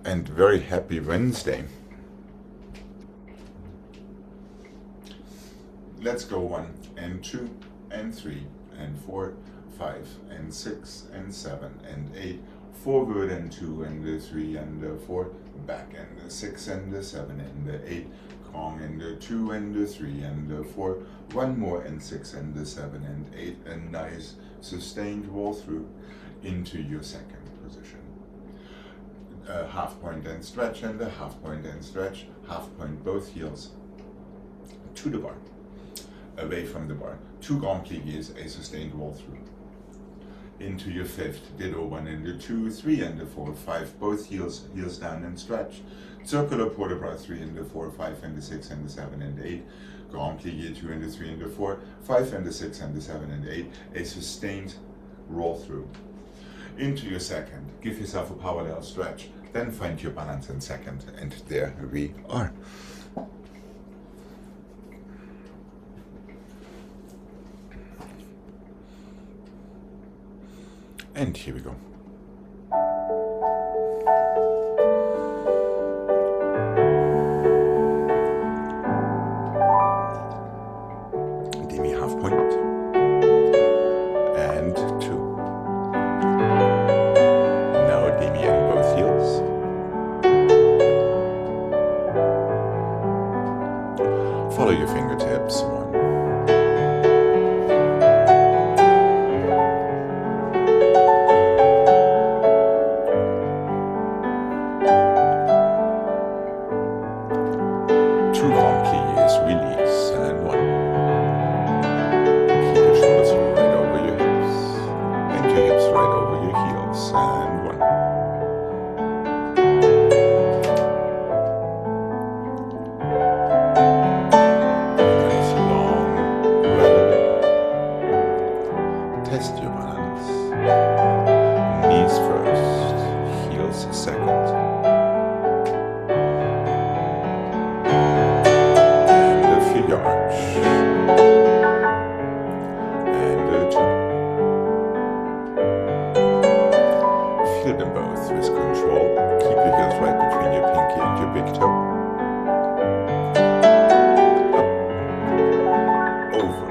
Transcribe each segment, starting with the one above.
And very happy Wednesday. Let's go 1 and 2 and 3 and 4, 5 and 6 and 7 and 8, forward and 2 and 3 and 4, back and 6 and 7 and 8, Kong and 2 and 3 and 4, one more and 6 and 7 and 8, a nice sustained roll through into your second position. Half point and stretch and a half point and stretch, half point both heels to the bar, away from the bar, 2 grand pliés, a sustained roll through. Into your fifth, ditto 1 and 2, 3 and 4, 5, both heels down and stretch, circular port de bras 3 and 4, 5 and 6 and 7 and 8, grand plié 2 and 3 and 4, 5 and 6 and 7 and 8, a sustained roll through. Into your second, give yourself a parallel stretch, then find your balance in second, and there we are. And here we go. Demi half point. And 2. Now demi on both heels. Follow your fingertips. 1. 2 grand pliés, release, and 1. Keep your shoulders right over your hips, and your hips right over your heels, and 1. Nice long rally. Test your balance. Knees first, heels second. Arch and 2. Feel them both with control. Keep your heels right between your pinky and your big toe. Up, over.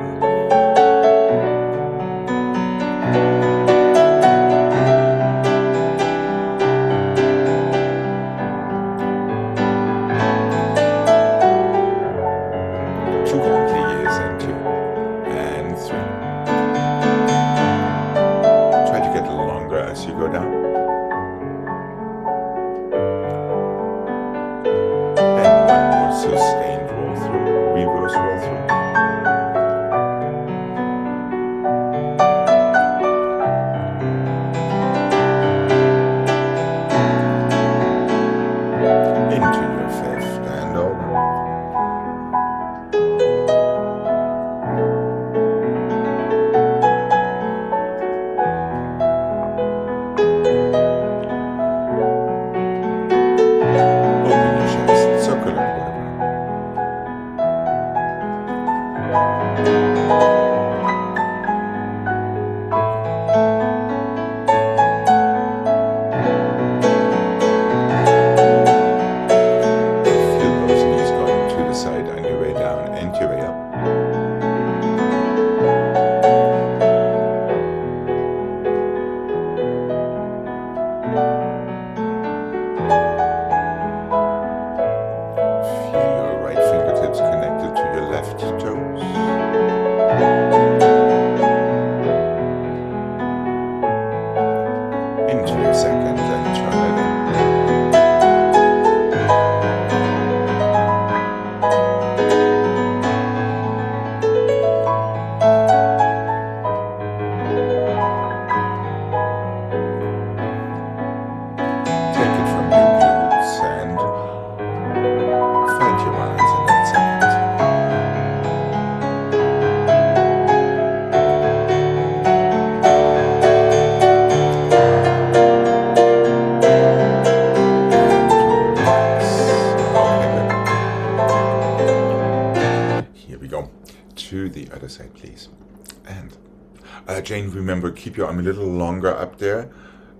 Jane, remember, keep your arm a little longer up there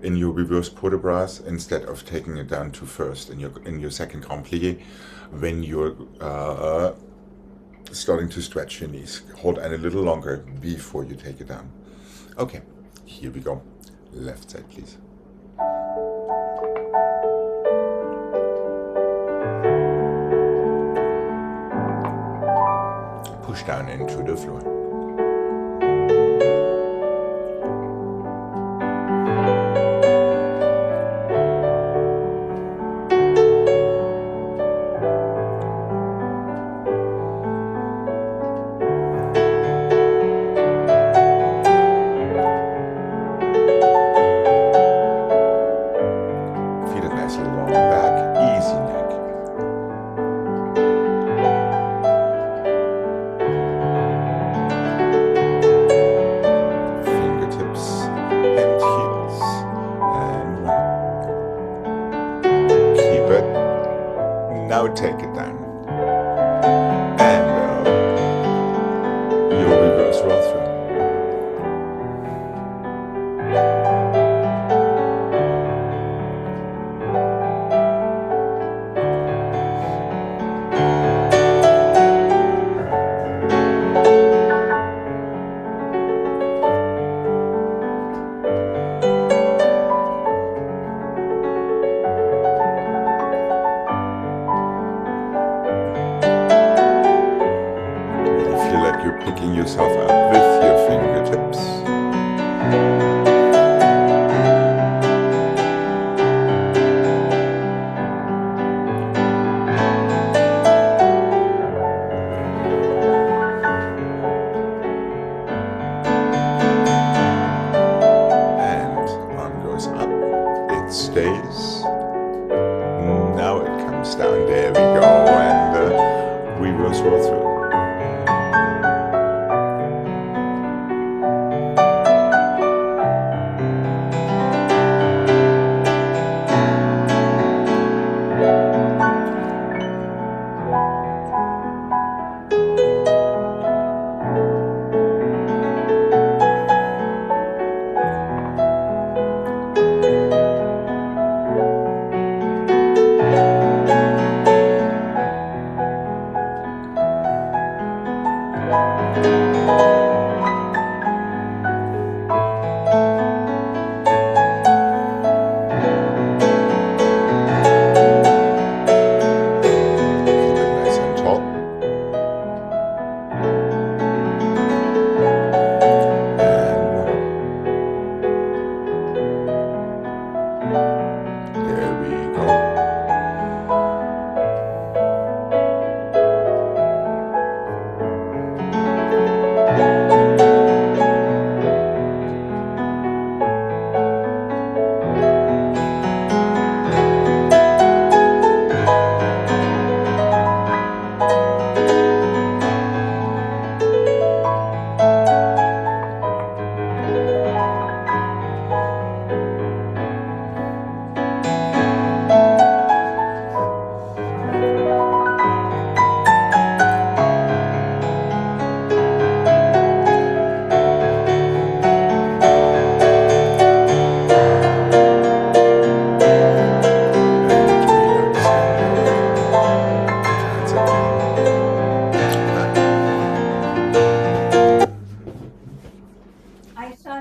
in your reverse port de bras instead of taking it down to first in your second grand plié when you're starting to stretch your knees. Hold on a little longer before you take it down. Okay, here we go. Left side, please. Push down into the floor. Feel it nice long back, easy neck. Fingertips and heels. And one. Keep it. Now take it down. And your reverse roll through. You're picking yourself up with your fingertips. And arm goes up. It stays. Now it comes down. There we go. And reverse roll through.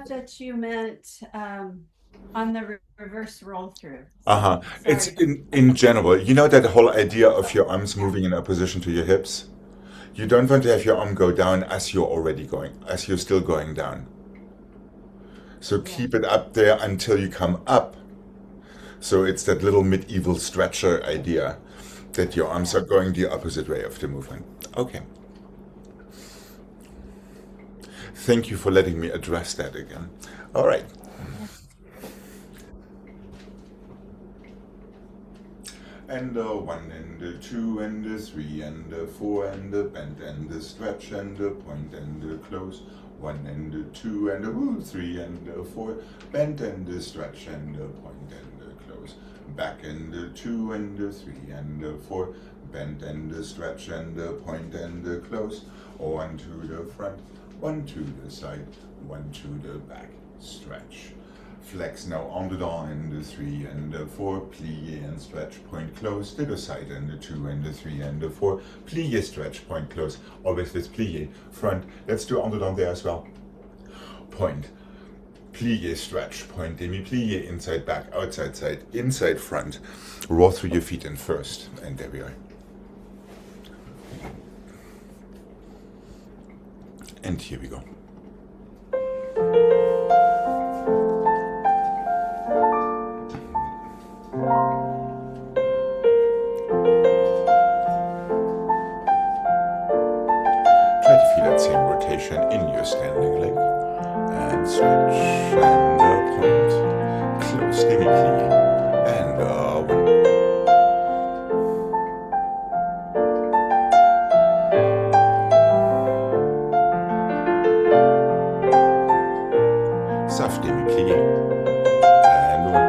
That you meant on the reverse roll through. It's in general. You know that whole idea of your arms moving in opposition to your hips? You don't want to have your arm go down as you're still going down. So keep it up there until you come up. So it's that little medieval stretcher idea that your arms are going the opposite way of the movement. Okay. Thank you for letting me address that again. All right. And one and two and three and four and bend and stretch and point and close. One and two and three and four. Bend and stretch and point and close. Back and two and three and four. Bend and stretch and point and close. One to the front. one to the side, one to the back, stretch. Flex now on the down and the 3 and the 4, plie and stretch, point close to the side and the 2 and the 3 and the 4, plie, stretch, point close, always with plie, front. Let's do on the down there as well. Point, plie, stretch, point, demi-plie, inside, back, outside, side, inside, front. Roll through your feet in first, and there we are. And here we go. Try to feel that same rotation in your standing leg. And stretch, and point, close, demi-plie, and 1. Soft demi-plie, and 1.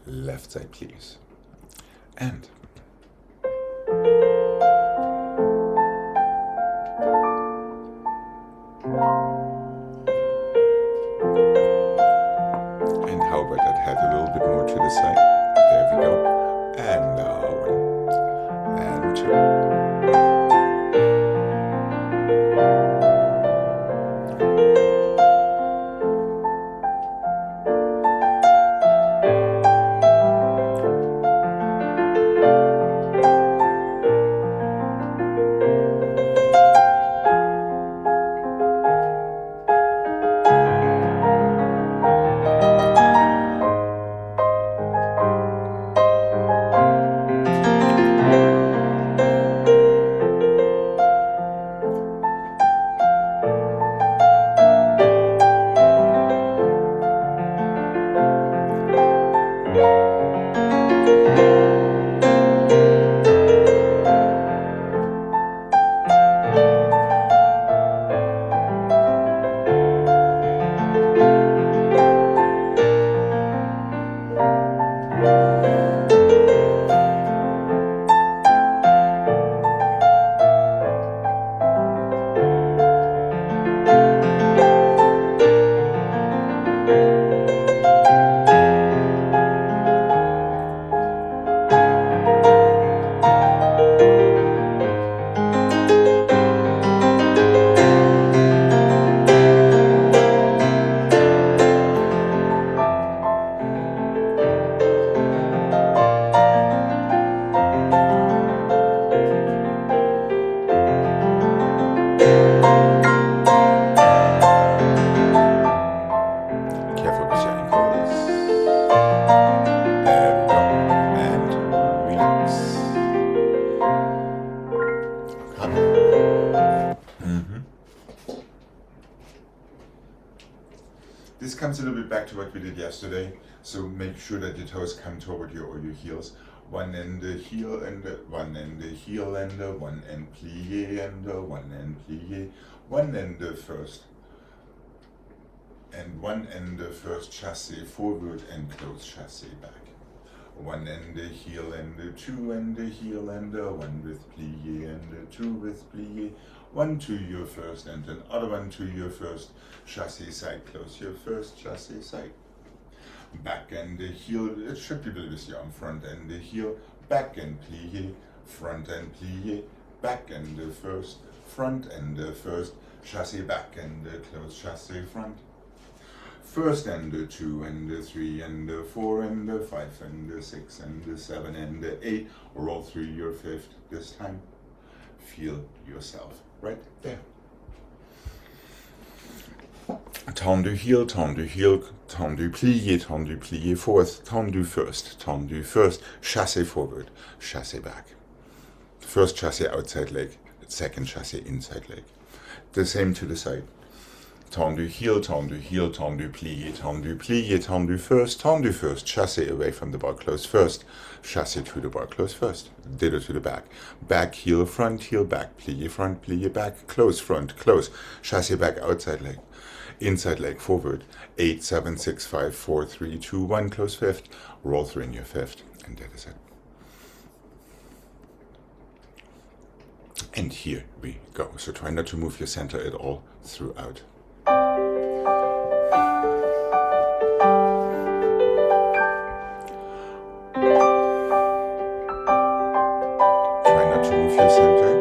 Left side, please. And how about that head a little bit more to the side? There we go. And 1 and 2. This comes a little bit back to what we did yesterday, so make sure that your toes come toward you or your heels. one and the heel and the one and the heel and the one and plie and the one and plie, one and the first and one and the first chassé forward and close chassé back. One and the heel and the two and the heel and the one with plie and the two with plie. One to your first and another one to your first chassé side. Close your first chassé side. Back and the heel, it should be with your arm. Front and the heel, back and plie, front and plie, back and the first, front and the first, chassé back and the close chassé front. First and the two and the three and the four and the five and the six and the seven and the eight. Roll through your fifth this time. Feel yourself right there. Tendu heel, tendu plie fourth, tendu first, chassé forward, chassé back. First chassé outside leg, second chassé inside leg. The same to the side. Tendu heel, tendu plie, tendu first, chassé away from the bar close first, chassé to the bar close first, ditto to the back. Back heel, back, plie back, close front, close, chassé back outside leg. Inside leg forward, 8, 7, 6, 5, 4, 3, 2, 1, close fifth, roll through in your fifth, and that is it. And here we go. So try not to move your center at all throughout. Try not to move your center.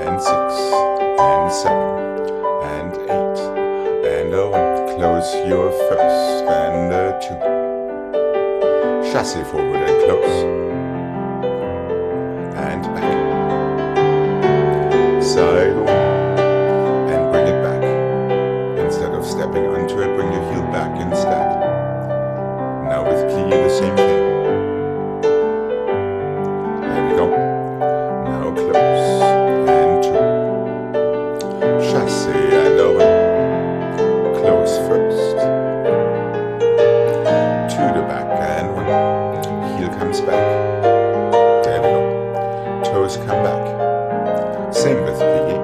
And 6, and 7. And 8, and 1, close your first, and 2, chassé forward and close, and back, side 1, and bring it back. Instead of stepping onto it, bring your heel back instead. Now with plie the same thing. There we go. Now close, and 2, chassé and 1, close first, to the back and 1, heel comes back, there we go, toes come back, same with plie,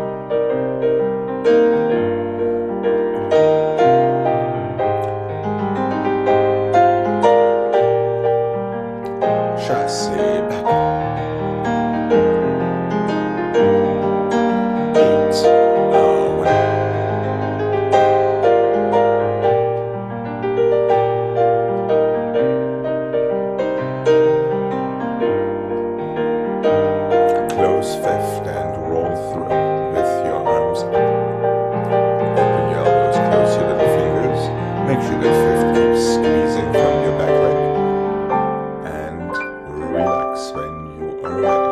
chassé back, 8, close fifth and roll through with your arms up. Open your elbows, close your little fingers. Make sure that fifth keeps squeezing from your back leg. And relax when you are ready.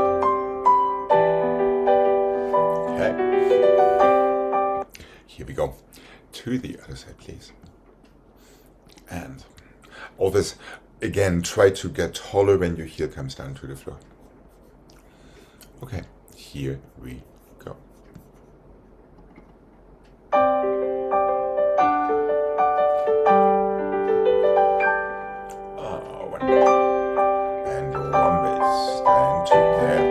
Okay. Here we go. To the other side, please. And always, again, try to get taller when your heel comes down to the floor. Okay, here we go. One. And one base, and 2 there.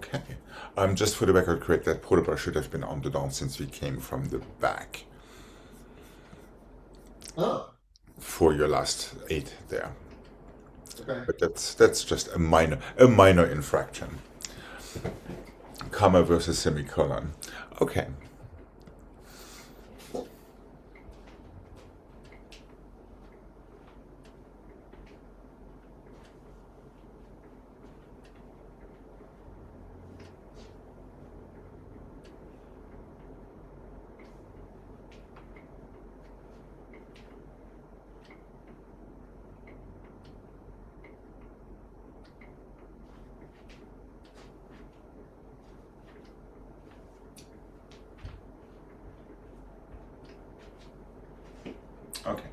Okay. Just for the record, correct, that porta bar should have been on the down since we came from the back Oh, for your last 8 there. okay. But that's just a minor infraction. Comma versus semicolon. Okay. Okay.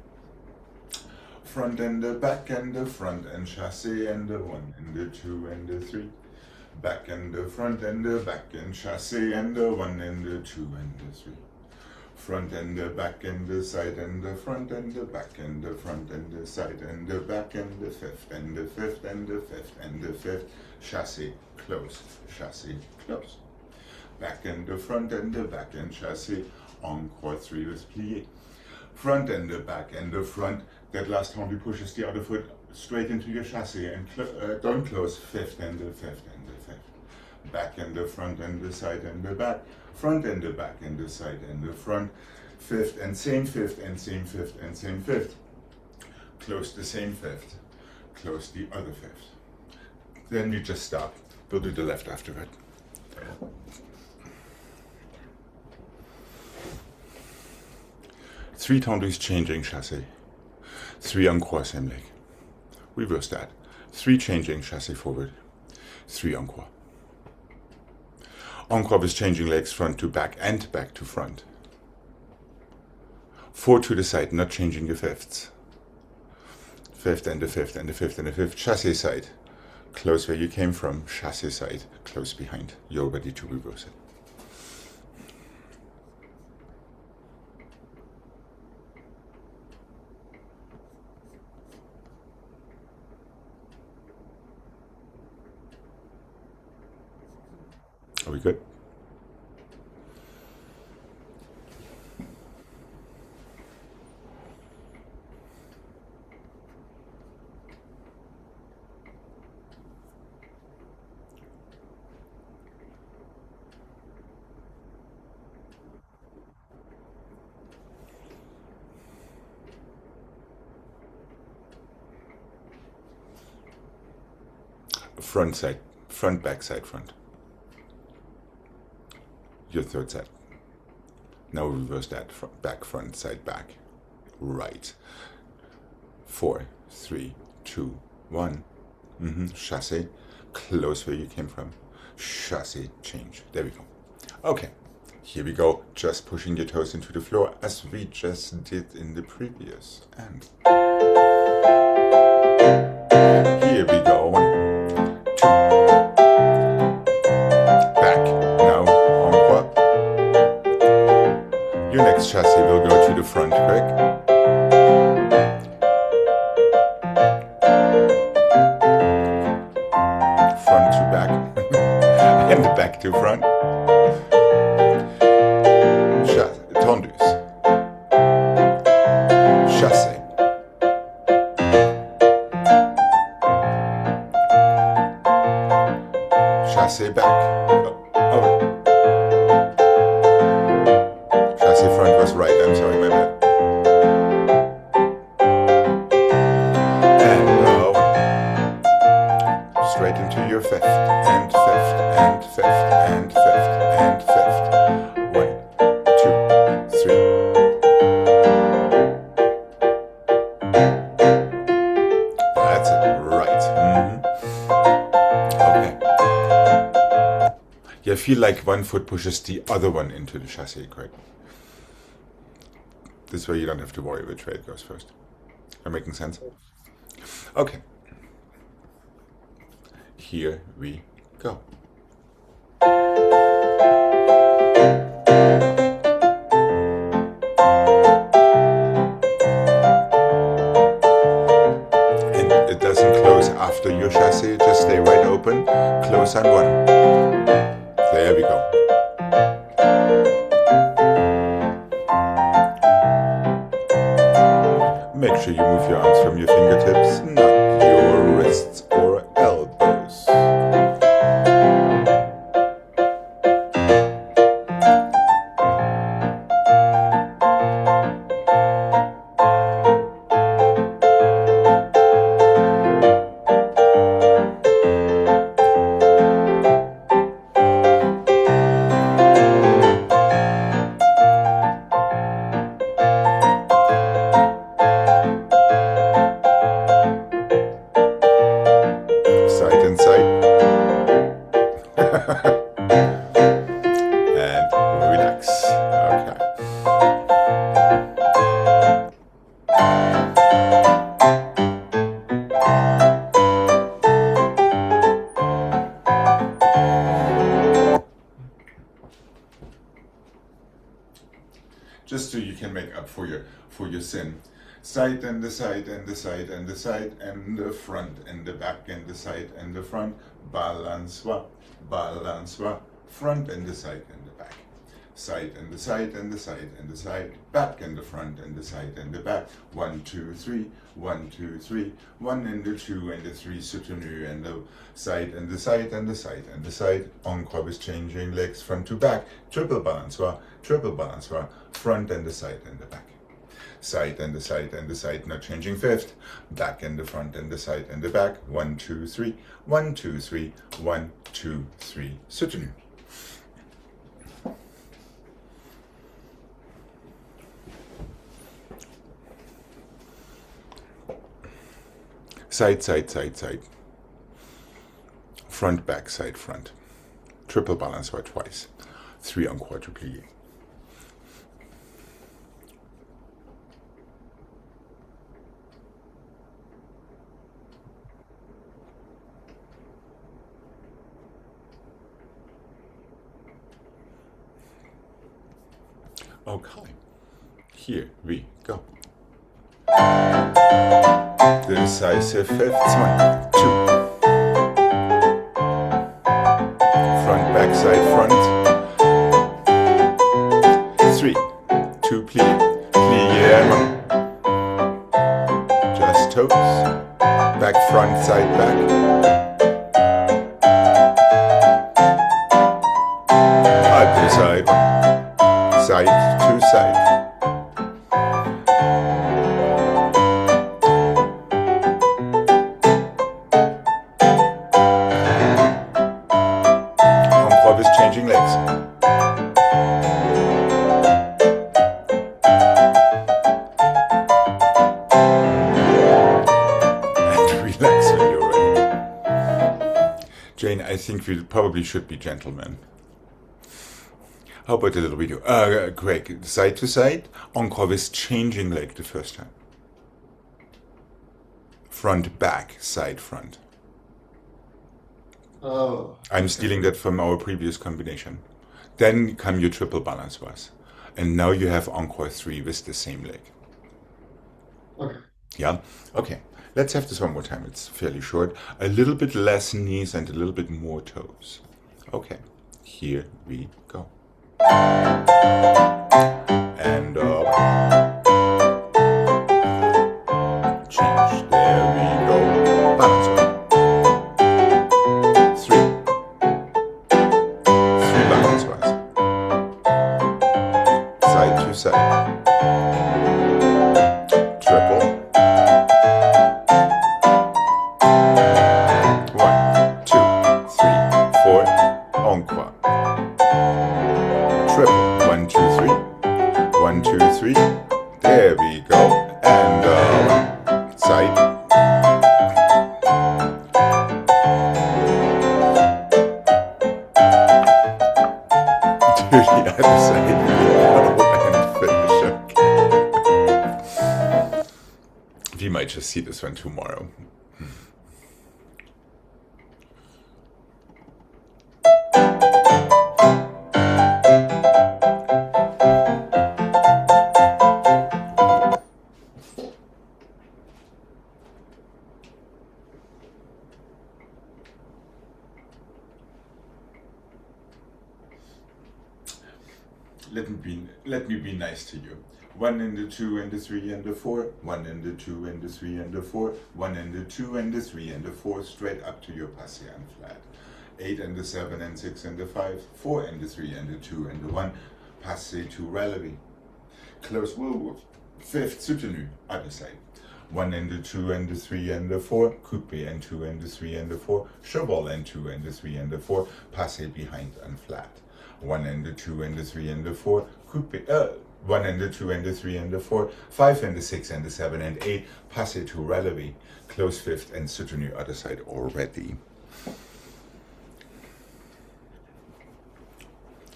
Front and the back and the front and chassis and the 1 and the 2 and the 3. Back and the front and the back and chassis and the 1 and the 2 and the 3. Front and the back and the side and the front and the back and the front and the side and the back and the fifth and the fifth and the fifth and the fifth. Chassis, close, chassis, close. Back and the front and the back and chassis. Encore 3 with plié. Front and the back and the front. That last tendu pushes the other foot straight into your chassis and don't close. Fifth and the fifth and the fifth. Back and the front and the side and the back. Front and the back and the side and the front. Fifth and same fifth and same fifth and same fifth. Close the same fifth. Close the other fifth. Then you just stop. We'll do the left after it. Three tendus changing chassis. 3 encore same leg. Reverse that. 3 changing chassis forward. 3 encore. Encore is changing legs front to back and back to front. 4 to the side, not changing your fifths. Fifth and the fifth and the fifth and the fifth. Chassis side. Close where you came from. Chassis side. Close behind. You're ready to reverse it. Are we good? Front side, front, back side, front. Your third side. Now reverse that. Back, front, side, back. Right. 4, 3, 2, 1. Chassis. Close where you came from. Chassis. Change. There we go. Okay. Here we go. Just pushing your toes into the floor as we just did in the previous. And here we go. 1, 2. Back. Now. Your next chassis will go to the front, Gregg. Front to back. And back to front. Tendus. Chassis. Chassis back. Oh. Chassis front was right, I'm sorry, my bad. And now, straight into your fifth, and fifth, and fifth, and fifth, and fifth. 1, 2, 3. That's it, right. Okay. Yeah, I feel like one foot pushes the other one into the chassis, correct? This way you don't have to worry which way it goes first. Am I making sense? Okay. Here we go. And it doesn't close after your chassis, just stay right open, close on one one. There we go. Make sure you move your arms from your fingertips, not your wrists or elbows. Side and side. And relax. Okay. Just so you can make up for your sin. Side and the side and the side and the side and the front and the back and the side and the front. Balançoire, balançoire. Front and the side and the back. Side and the side and the side and the side. Back and the front and the side and the back. 1, 2, 3. 1, 2, 3. 1 and the 2 and the 3 soutenu and the side and the side and the side and the side. Encore with changing legs front to back. Triple balançoire, triple balançoire. Front and the side and the back. Side and the side and the side, not changing fifth. Back and the front and the side and the back. 1, 2, 3. 1, 2, 3. 1, 2, 3. Soutenu. Side, side, side, side. Front, back, side, front. Triple balançoire twice. 3 on quadriplie. Okay, here we go. Decisive fifths. 1, 2. Front, back, side, front. 3, 2 plie. Plie. Just toes. Back, front, side, back. Other side. Side to side. Encore with changing legs. And relax when you're ready. Jane, I think we probably should be gentlemen. How about a little video? Gregg, side to side. Encore with changing leg the first time. Front, back, side, front. Oh. I'm stealing that from our previous combination. Then come your triple balançoires. And now you have encore 3 with the same leg. Okay. Yeah? Okay. Let's have this one more time. It's fairly short. A little bit less knees and a little bit more toes. Okay. Here we go. And change. There we go. Balance. 3. 3 balance wise. Side to side. Triple. 1, 2, 3, 4. Encore. Triple. 1, 2, 3. 1, 2, 3. There we go. And side. To the other side. And finish. Okay. We might just see this one tomorrow. let me be nice to you. 1 and the 2 and the 3 and the 4, 1 and the 2 and the 3 and the 4, 1 and the 2 and the 3 and the 4, straight up to your passé and flat. 8 and the 7 and 6 and the 5, 4 and the 3 and the 2 and the 1, passé to relevé. Close woo, fifth soutenu, other side. 1 and the 2 and the 3 and the 4, coupé and 2 and the 3 and the 4, cheval and 2 and the 3 and the 4, passé behind and flat. 1 and the 2 and the 3 and the 4, coupé, 1 and the 2 and the 3 and the 4, 5 and the 6 and the 7 and 8, passé to relevé, close fifth and soutenu other side already.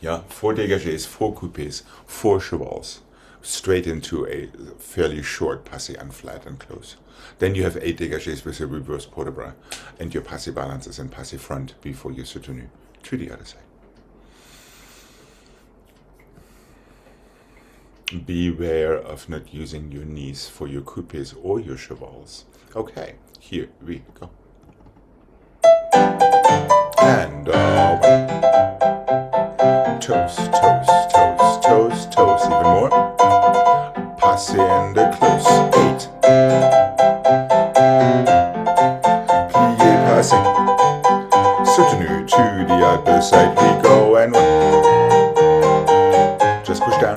Yeah, 4 dégagés, 4 coupés, 4 chevals, straight into a fairly short passé and flat and close. Then you have 8 dégagés with a reverse port de bras, and your passé balances and passé front before your soutenu to the other side. Beware of not using your knees for your coupés or your chevals. Okay, here we go. And toes, toes, toes, toes, toes, even more. Passé and close, 8. Plié, passé. Soutenu to the other side we go, and 1. Just push down.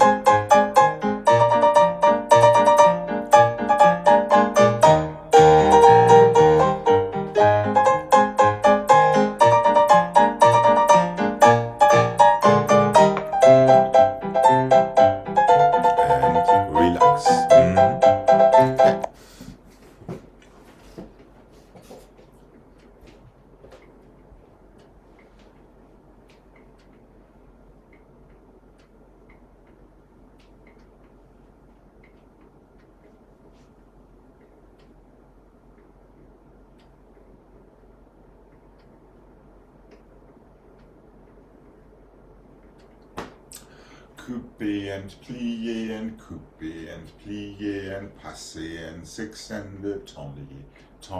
Coupé and plié and coupé and plié and passé and 6 and the temps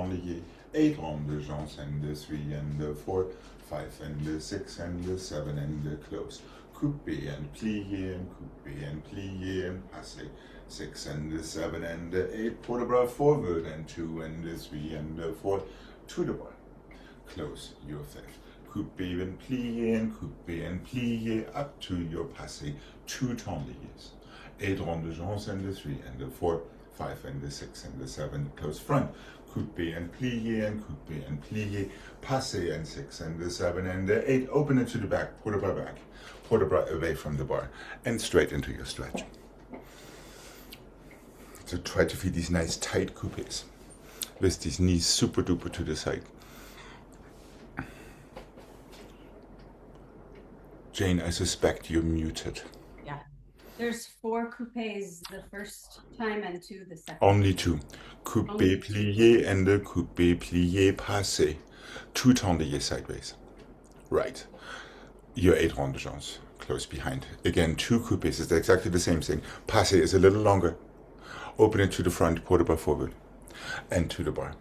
lié, 8 ronds de jambes and the 3 and the 4, 5 and the 6 and the 7 and the close. Coupé and plié and passé, 6 and the 7 and the 8, port de bras forward and 2 and the 3 and the 4, to the bar. Close your fifth. Coupé and plié up to your passé, 2 temps liés. 8 ronds de jambes and the 3 and the 4, 5 and the 6 and the 7, close front. Coupé and plié, passé and 6 and the 7 and the 8, open it to the back, port de bras back, port de bras away from the bar, and straight into your stretch. So try to feel these nice tight coupés, with these knees super duper to the side. Jane, I suspect you're muted. Yeah. There's 4 coupés the first time and 2 the second. Only 2. Coupé plié and the coupé plié passé. 2 temps liés sideways. Right. Your 8 ronds de jambes close behind. Again, 2 coupés is exactly the same thing. Passé is a little longer. Open it to the front, port de bras forward, and to the bar.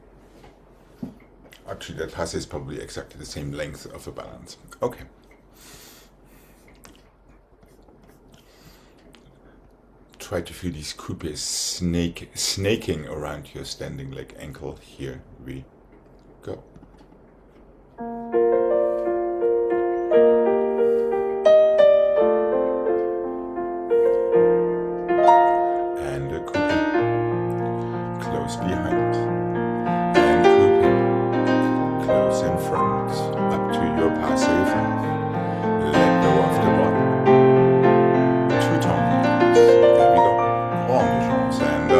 Actually, that passé is probably exactly the same length of a balance. Okay. Try to feel these coupés snaking around your standing leg ankle. Here we go. And a coupé, close behind, and coupé, close in front, up to your passé 5. Let go of the bottom. 2 temps liés. There we go. On the jambes and 1.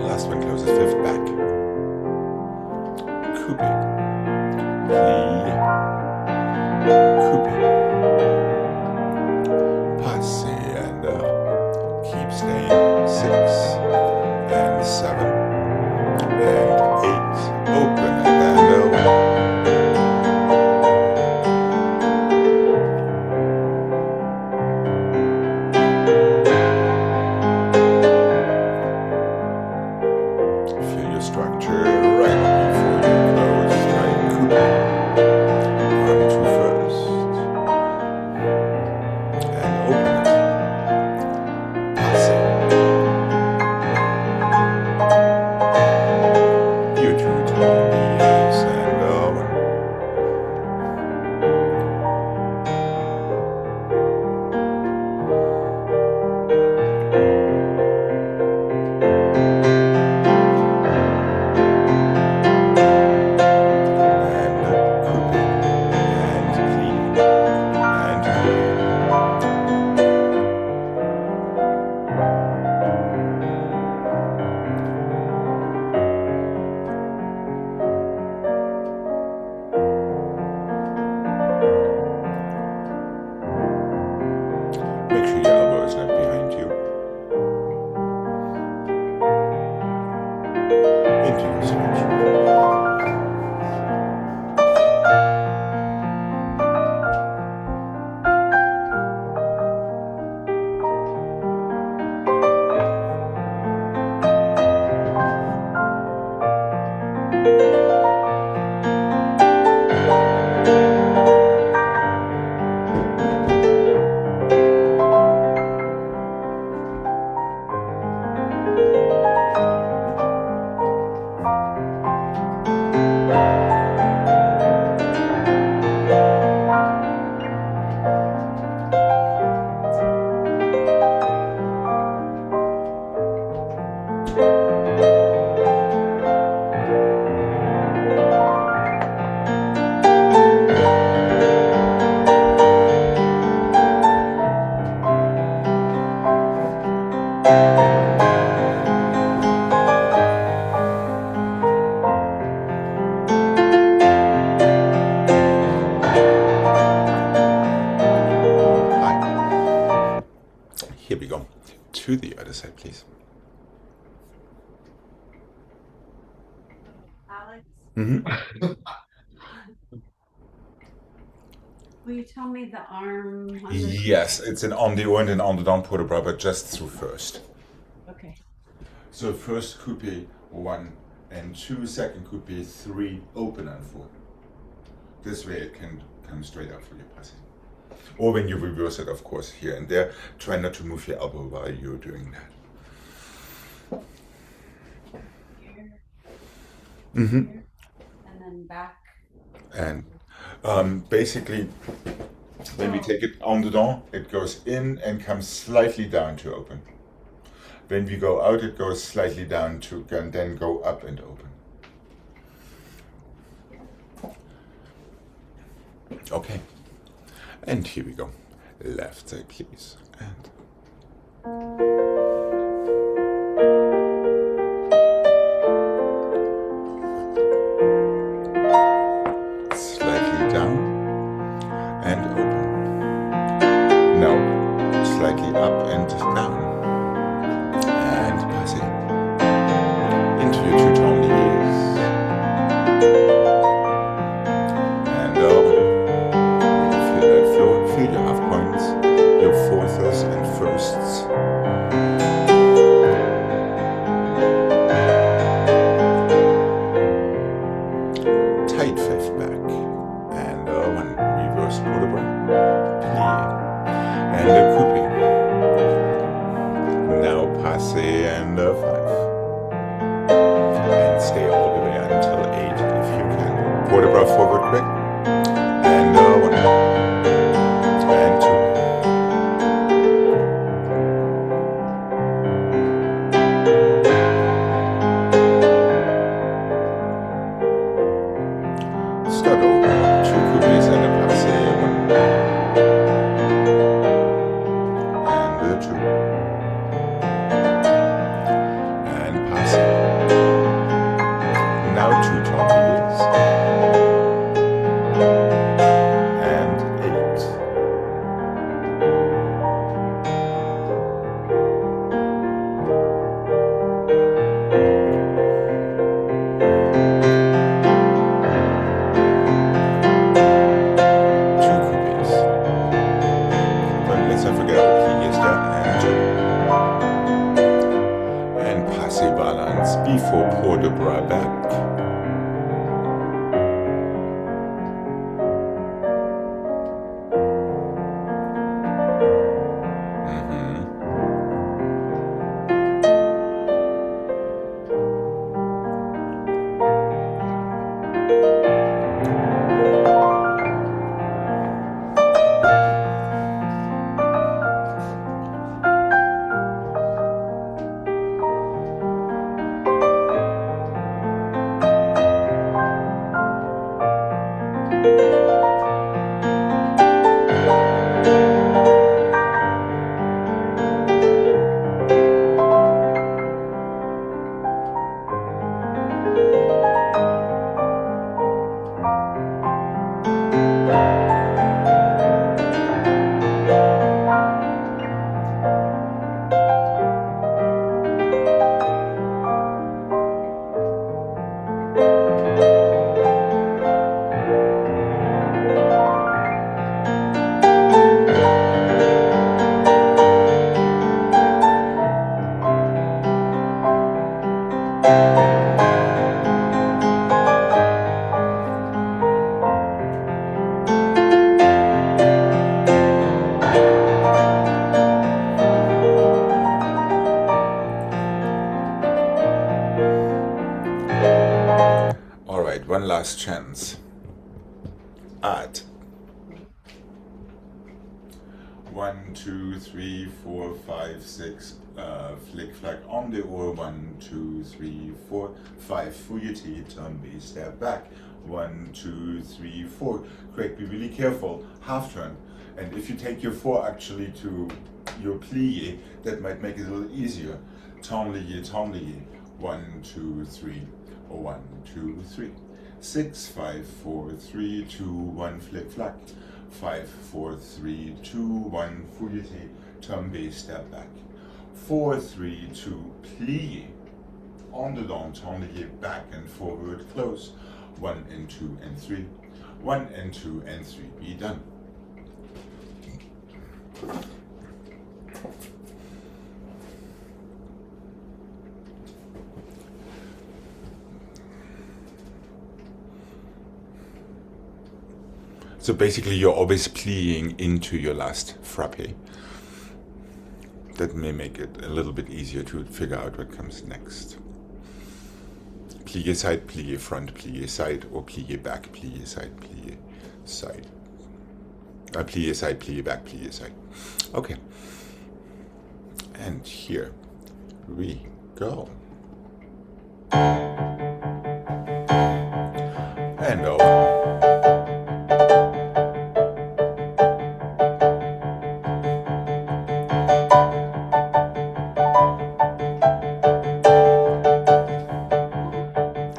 Last one closes 5th back. Coupé. Plié. Coupé. Passé and keep staying. 6 and 7 and 8. Open and 1. Hi. Here we go. To the other side, please. Alex, Mm-hmm. will you tell me the arm? On the Yes, it's an on the or and an on the down port de bras, but just through first. Okay. So first coupe 1 and 2, second coupe 3, open and 4. This way it can come straight up for your passing. Or when you reverse it, of course, here and there, try not to move your elbow while you're doing that. Here. Mm-hmm. Here. And then back. And basically, when we take it on the down, it goes in and comes slightly down to open. When we go out, it goes slightly down to and then go up and open. Okay. And here we go. Left side, please. And slightly down and open. Now slightly up and down. And passing into your two-tone knees. And open. Feel that flow. Feel your half points, your fourths and firsts. Tight fifth back. And one. Reverse port de bras. Plie. And a coupe. Now passe and 5. And stay all the way until 8 if you can. Port de bras forward quick. And 1. And 2. Start over. 2 coupes and a passe. 1. And 2. And passe. Now 2 tourniquets. And 8. Two coupes. But let's not forget our pliés there. And 2. And passe balance before port de bras back. All right, one last chance. Add. 1, 2, 3, 4, 5, 6. Flick flack on the oar. 1, 2, 3, 4, 5. Fouilleté, turn base, step back. 1, 2, 3, 4. Gregg, be really careful. Half turn. And if you take your 4 actually to your plie, that might make it a little easier. Tendu, tendu. 1, 2, 3. 1, 2, 3. 6, 5, 4, 3, 2, 1. Flick, flack. 5, 4, 3, 2, 1. Fouilleté. Tombe, step back. 4, 3, 2. Plie. En dedans, tendu, back and forward, close. 1 and 2 and 3. 1 and 2 and 3. Be done. So basically you're always plieing into your last frappe. That may make it a little bit easier to figure out what comes next. Plie front, plie side, or plie back, plie side, plie side. Plie side, plie back, plie side. Okay. And here we go. And over.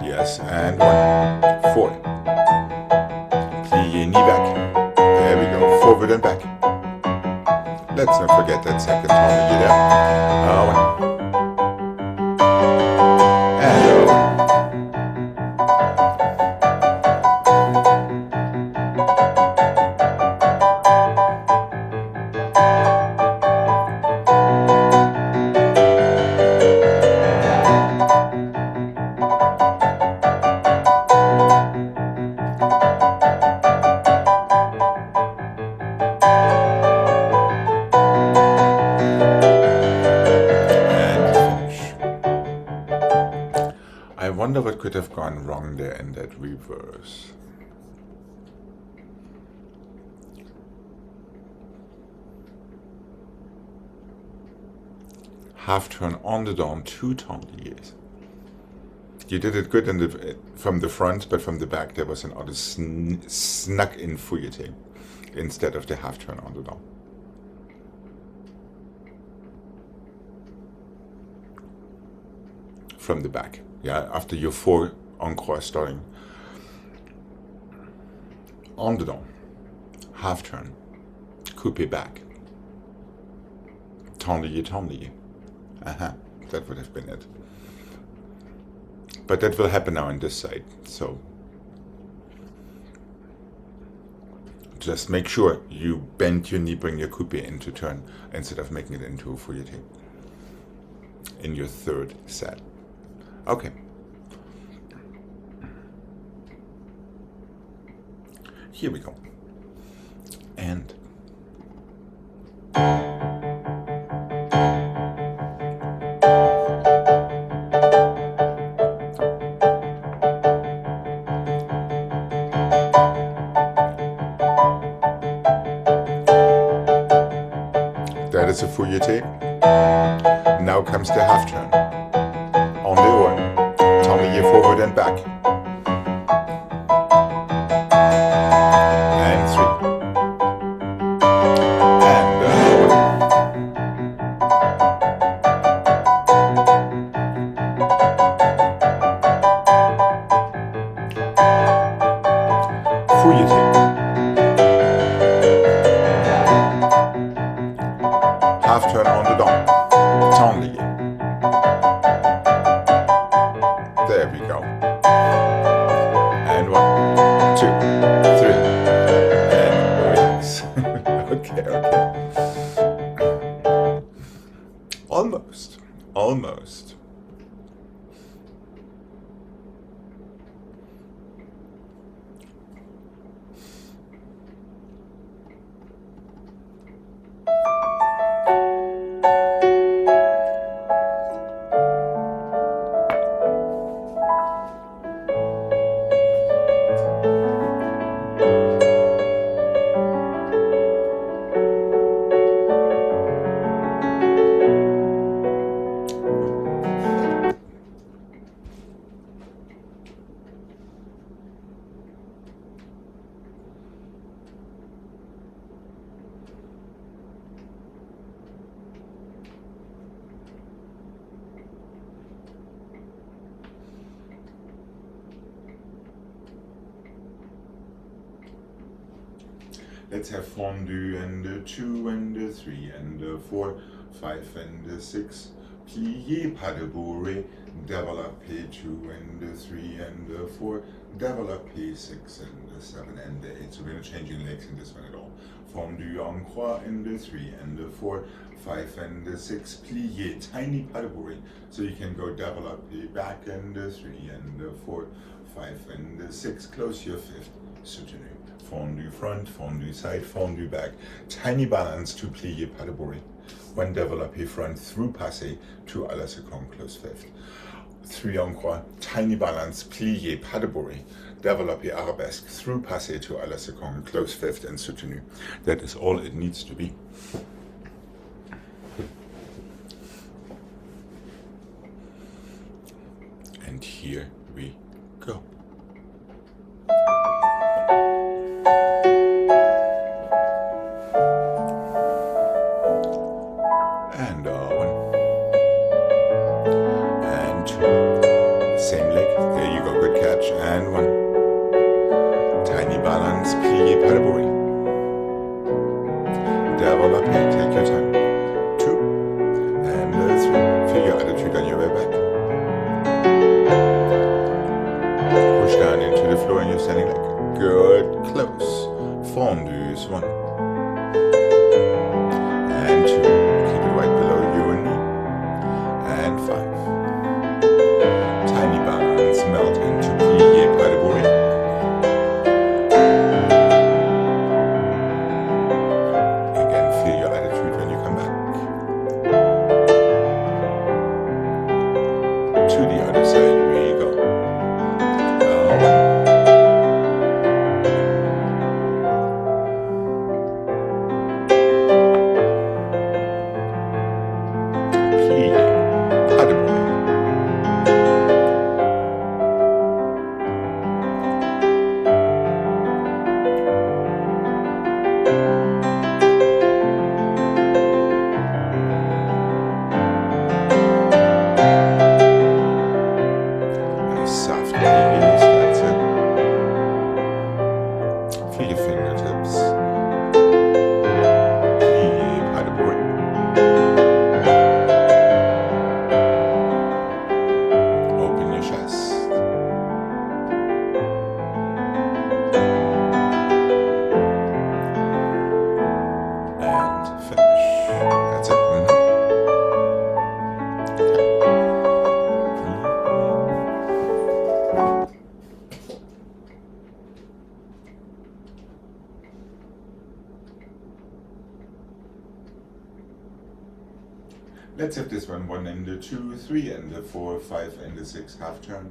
Yes, and 1, 4. Plie, knee back. There we go, forward and back. Let's not forget that second tendu there. 1. And over. I wonder what could have gone wrong there in that reverse. Half turn en dedans, 2 tendus. You did it good from the front, but from the back there was an odd snuck in fouilleté instead of the half turn en dedans. From the back. Yeah, after your 4 en croix starting. En dedans, half turn, coupé back, tendu, tendu. That would have been it. But that will happen now on this side, so just make sure you bend your knee, bring your coupé into turn instead of making it into a fouilleté in your third set. Okay. Here we go. And that is a fouilleté. Now comes the half turn. On the one, tendu forward and back. And 3. And fouilleté. Half turn en dedans. Tendu. There we go. And 1, 2, 3. And yes. Okay. Almost. Let's have fondue and 2 and 3 and 4, 5 and 6. Plié, pas de bourrée. Développé 2 and 3 and 4. Développé 6 and 7 and 8. So we're not changing legs in this one at all. Fondue en croix and 3 and 4, 5 and 6. Plié, tiny pas de bourrée. So you can go développé back and 3 and 4, 5 and 6. Close your fifth. Soutenu. Fondue front, fondue side, fondue back. Tiny balance to plié pas de bourrée. One développé front through passé to à la seconde, close fifth. 3 en croix, tiny balance, plié pas de bourrée. Développé arabesque through passé to à la seconde, close fifth and soutenu. That is all it needs to be. And here we go. And 1 and 2. Same leg. There you go. Good catch. And 1. Tiny balance. Plié pas de bourrée. Développé. Take your time. 2 and 3. Feel your attitude on your way back. Push down into the floor and you're standing like good. Close. Fondues. 1 and 2. Right below you and me. And 5. Tiny balance, melt into plié pas de bourrée. Again, feel your attitude when you come back. To the other side, here you go. 1. Let's have this one. 1 and 2, 3 and 4, 5 and 6, half turn.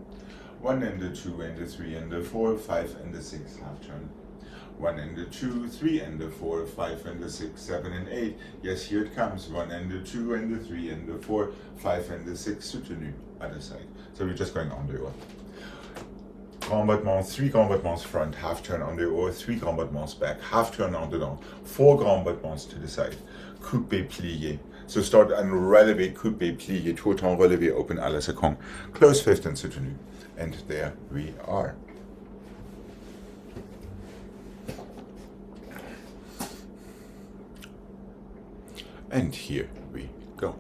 1 and 2 and 3 and 4, 5 and 6, half turn. 1 and 2, 3 and 4, 5 and 6, 7 and 8. Yes, here it comes. 1 and 2 and 3 and 4, 5 and 6, soutenu, other side. So we're just going on the haut. Grand battements, 3 grand battements front, half turn on the haut, 3 grand battements back, half turn en dedans, 4 grand battements to the side. Coupé, plié. So start and relevé, coupé, plié, tout en relevé, open à la seconde. Close fifth and soutenu. And there we are. And here we go.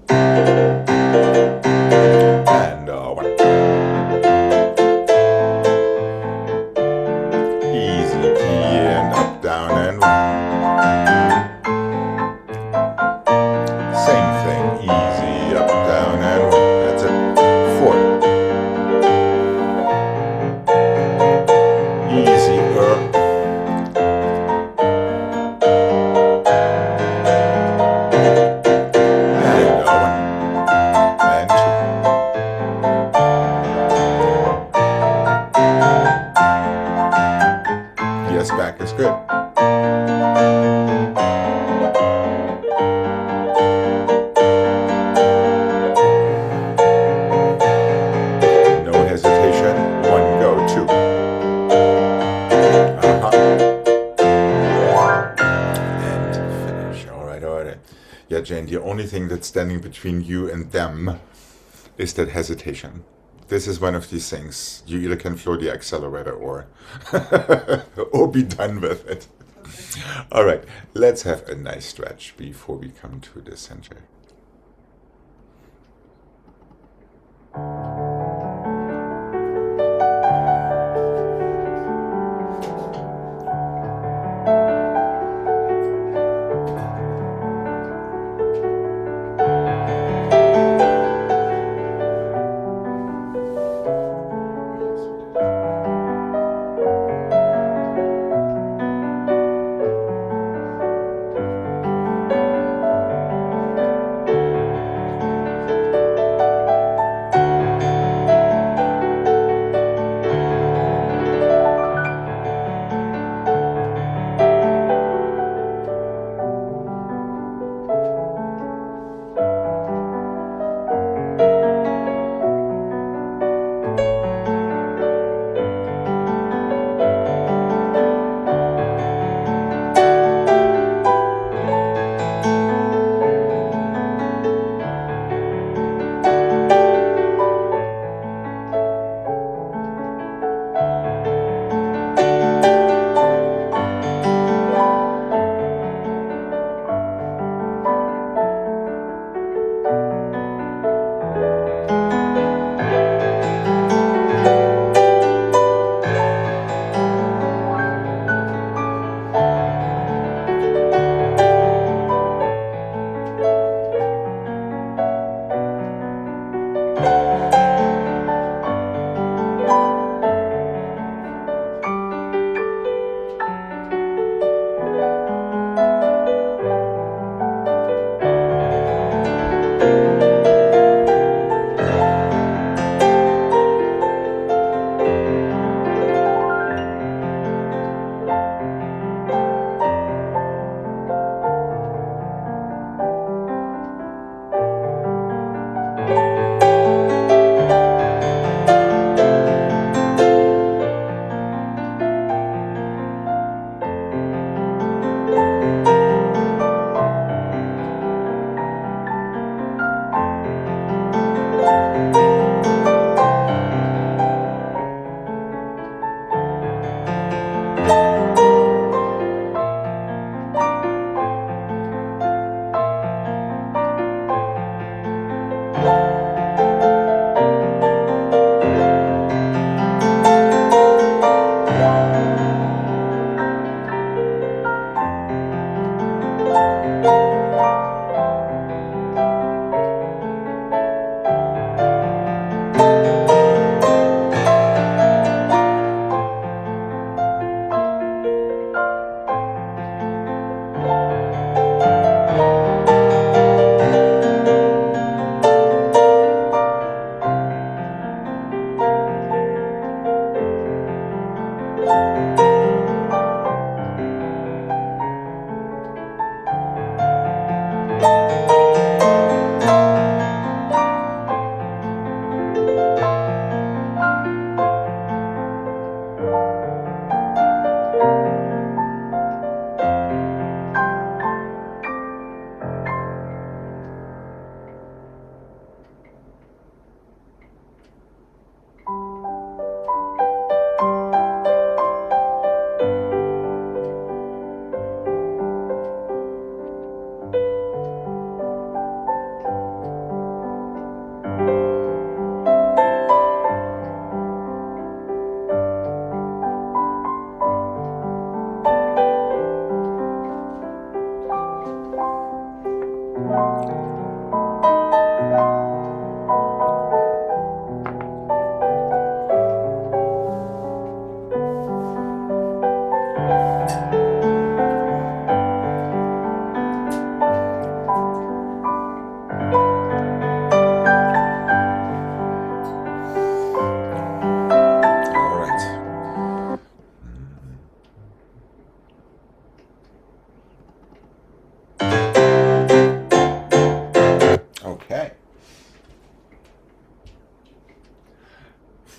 And 1. Easy, plié, and up, down, and 1. Same thing, easy, up, down, and 1. That's it. 4. Easy, yes, back is good. No hesitation. 1, go, 2. And finish. All right. Yeah, Jane, the only thing that's standing between you and them is that hesitation. This is one of these things. You either can floor the accelerator or or be done with it. All right, let's have a nice stretch before we come to the center.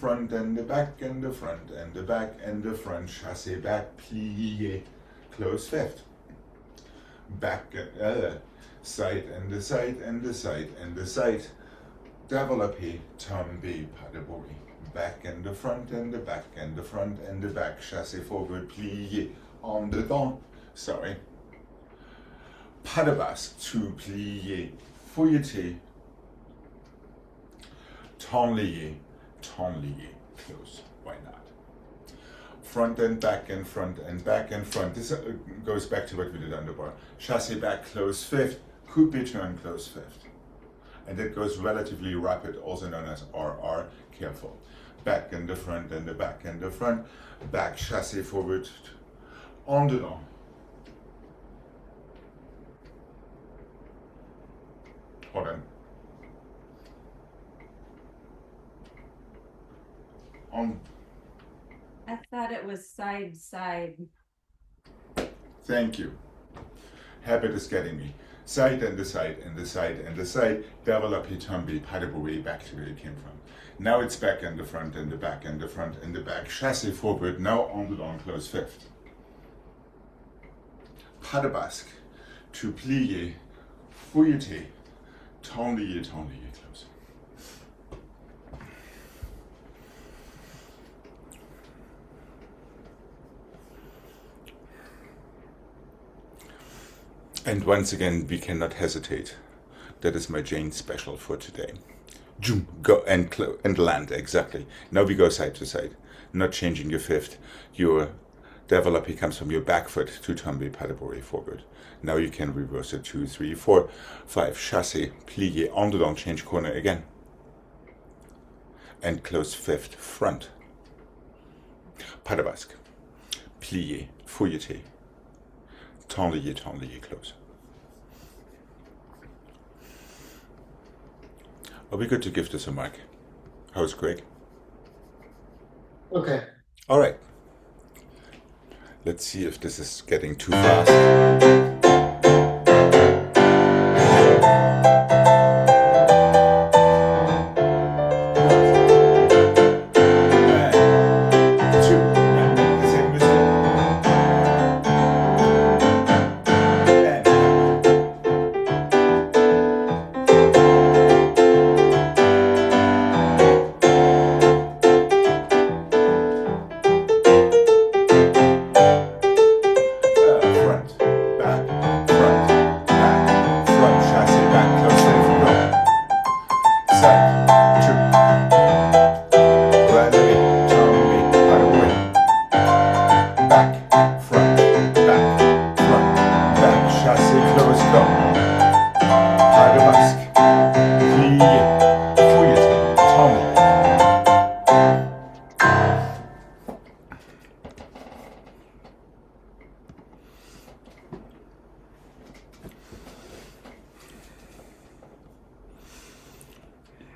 front and the back and the front and the back and the front, chassé back, plié, close fifth. Back, side and the side and the side and the side. Développé, tombé, pas de bruit. Back and the front and the back and the front and the back, chassé forward, plié, en dedans, sorry. Pas de basque, to plier, fouilleté, tenlier, close. Why not? Front and back and front and back and front. This goes back to what we did on the bar. Chassé back, close fifth, coupe turn, close fifth. And that goes relatively rapid, also known as RR, careful. Back and the front and the back and the front. Back, chassé forward, en dedans. Hold on. On. I thought it was side, side. Thank you. Habit is getting me. Side and the side and the side and the side. Develop your tumbi, pas de bourrée, back to where you came from. Now it's back and the front and the back and the front and the back. Chassé forward, now on the long close fifth. Pas de basque, to plier, fouilleté, tenlier, close. And once again, we cannot hesitate. That is my Jane special for today. Zoom, go and land, exactly. Now we go side to side, not changing your fifth. Your developing comes from your back foot to tombe pas de bourrée forward. Now you can reverse it 2, 3, 4, 5. Chassé, plié, en dedans, change corner again. And close fifth front. Pas de basque. Plié, fouilleté. Tenlier, close. Are we good to give this a mark? How's Gregg? Okay. All right. Let's see if this is getting too fast.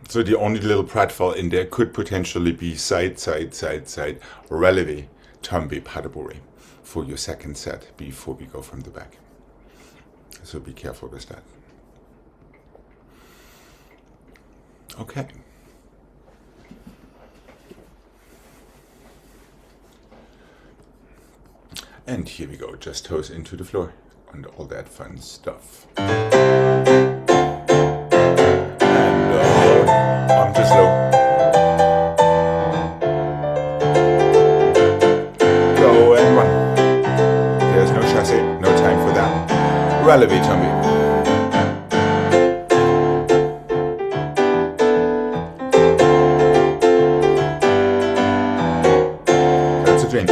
So the only little pratfall in there could potentially be side, relevé, tombe, pas de bourrée for your second set before we go from the back. So be careful with that. Okay. And here we go, just toes into the floor and all that fun stuff. Arm just low. Go and run. There's no chassis, no time for that. Relevé tombe. That's a drink.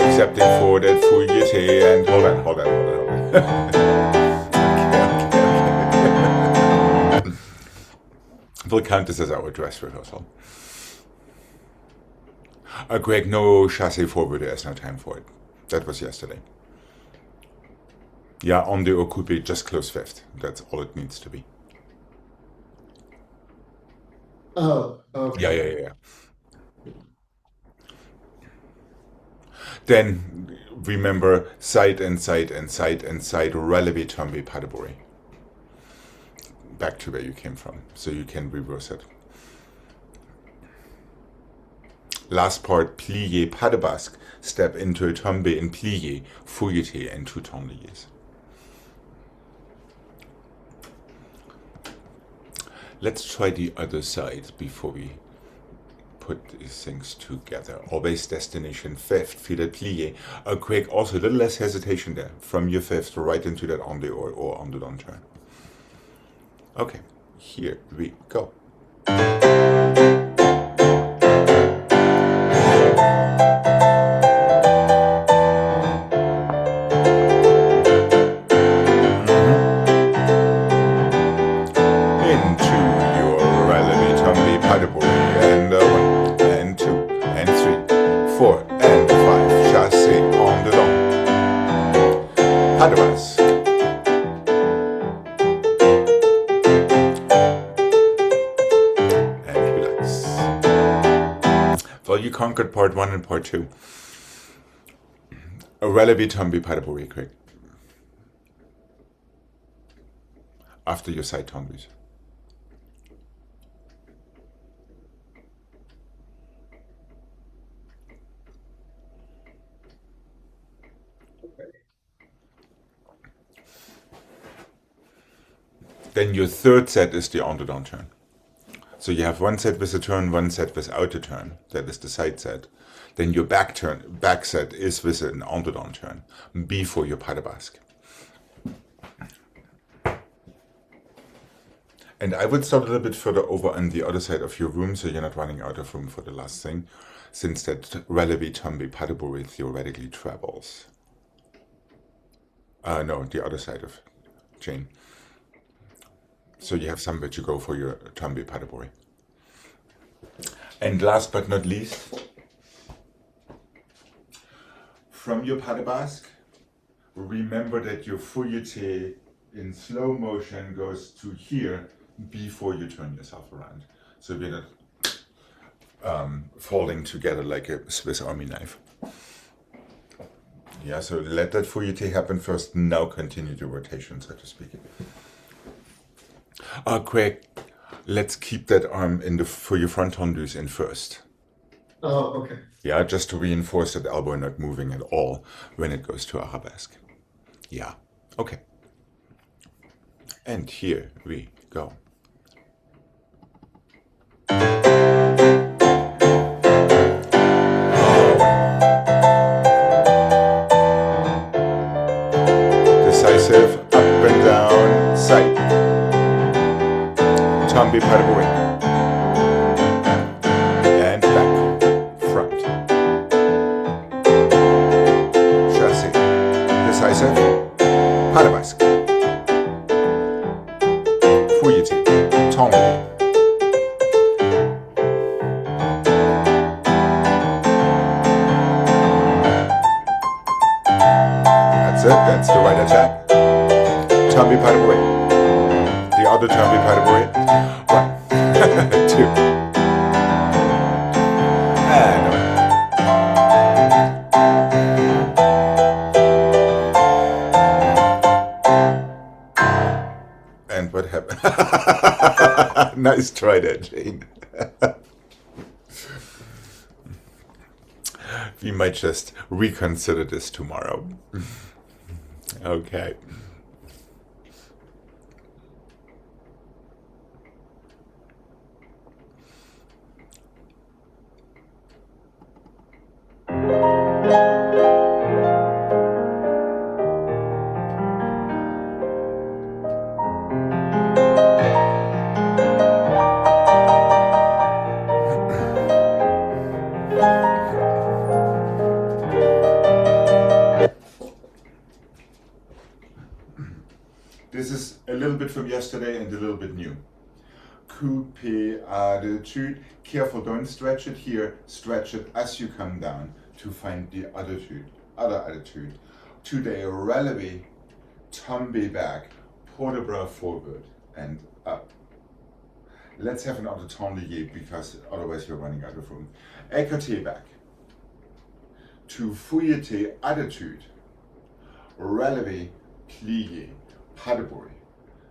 Accepting for that fouilleté and hold on. We'll count this as our dress rehearsal. Gregg, no chassé forward, there's no time for it. That was yesterday. Yeah, on the occupé, just close fifth. That's all it needs to be. Oh, okay. Yeah. Then remember side and side, relevé tombe, pas de bourrée. Back to where you came from, so you can reverse it. Last part, plié, pas de basque, step into a tombe and plié, fouilleté, and 2 tenliers. Let's try the other side before we put these things together. Always destination fifth, filet plié. Quick, also a little less hesitation there. From your fifth right into that on the or on the down turn. Okay, here we go. You conquered part 1 and part 2. A relevé tombe pas de bourrée, Gregg. After your side tombes. Then your third set is the on-the-down turn. So you have one set with a turn, one set without a turn. That is the side set. Then your back set is with an on-the-down turn before your pas de basque. And I would start a little bit further over on the other side of your room, so you're not running out of room for the last thing, since that relevé tombe pas de bourrée theoretically travels. No, the other side of Jane. So you have somewhere to go for your tombe pas de bourrée. And last but not least, from your pas de basque, remember that your fouilleté in slow motion goes to here before you turn yourself around. So we're not folding together like a Swiss Army knife. Yeah, so let that fouilleté happen first, now continue the rotation, so to speak. Gregg, let's keep that arm for your front tendus in first. Oh, okay. Yeah, just to reinforce that elbow not moving at all when it goes to arabesque. Yeah, okay. And here we go. Decisive, up and down, side. Tombe pas de bourrée. And back, front. Chassé. Decisive, pas de basque. Fouilleté, tombe. That's it, that's the right attack. Tombe pas de bourrée. The other tombe pas de bourrée. 1, 2. And what happened? Nice try there, Jane. We might just reconsider this tomorrow. Okay. This is a little bit from yesterday and a little bit new. Coupe attitude. Careful, don't stretch it here. Stretch it as you come down to find the other attitude. Today, relevé, tombe back, port de bras forward and up. Let's have another tendu because otherwise you're running out of room. Écarté back. To fouilleté attitude. Relevé, plié. Pas de bourrée.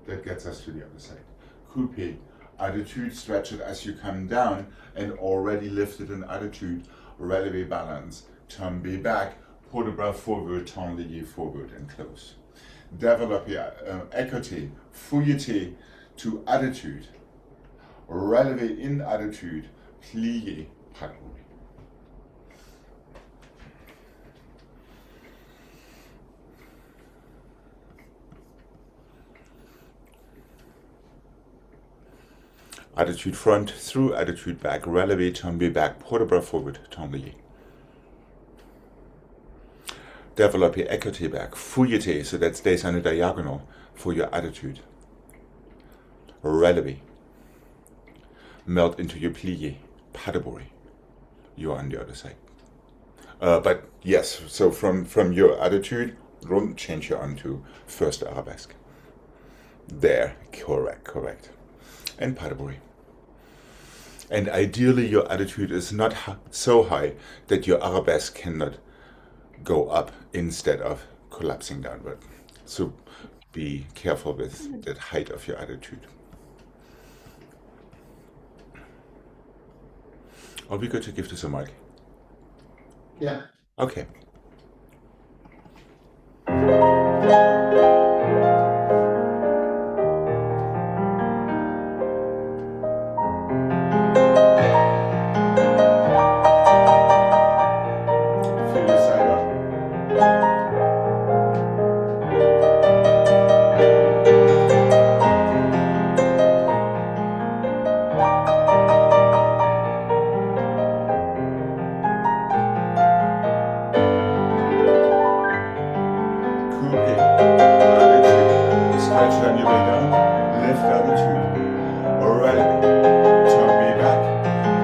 That gets us to the other side. Coupe, attitude, stretch it as you come down and already lifted an attitude, relevé balance, tombe back, port de bras forward, tendu forward and close. Développé, écarté, fouilleté to attitude, relevé in attitude, plié, Padaburi. Attitude front, through, attitude back, releve, tombe back, port de bras forward, tombe. Develop your equity back, fouillete, so that stays on a diagonal for your attitude. Releve. Melt into your plie, padaburi. You're on the other side. But yes, so from your attitude, don't change your arm to first arabesque. There, correct. And padaburi. And ideally your attitude is not so high that your arabesque cannot go up instead of collapsing downward. So be careful with the height of your attitude. Are we good to give this a mark? Yeah. Okay. Feel your side up. Coupe. Attitude. Stretch on your way down. Lift attitude. Releve. Tombe back.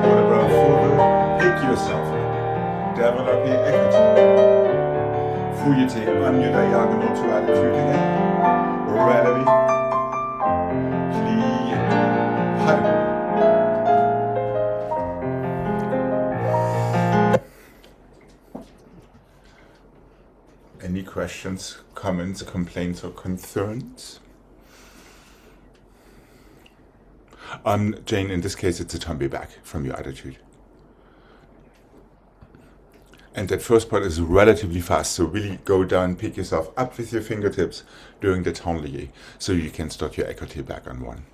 Put a bra forward. Pick yourself up. Develop your equity. Fouillete on your diagonal to attitude again. Releve. Plie. Padaburi. Any questions, comments, complaints, or concerns? Jane, in this case, it's a tombe back from your attitude. And that first part is relatively fast, so really go down, pick yourself up with your fingertips during the tenlier, so you can start your equity back on one.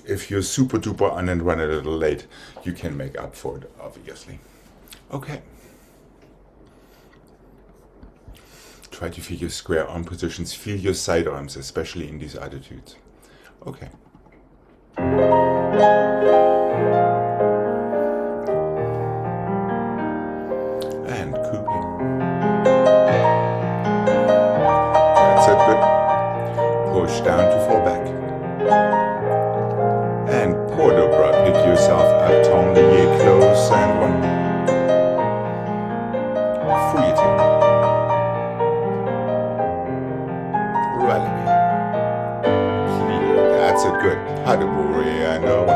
If you're super duper on and run a little late, you can make up for it, obviously. Okay. Try to feel your square arm positions, feel your side arms, especially in these attitudes. Okay. And coupé. That's it, good. Push down to fall back. And port de bras, pick yourself up, tenlier, close, and one. Fouillete. Releve. Plie. That's it, good. Padaburi, and one.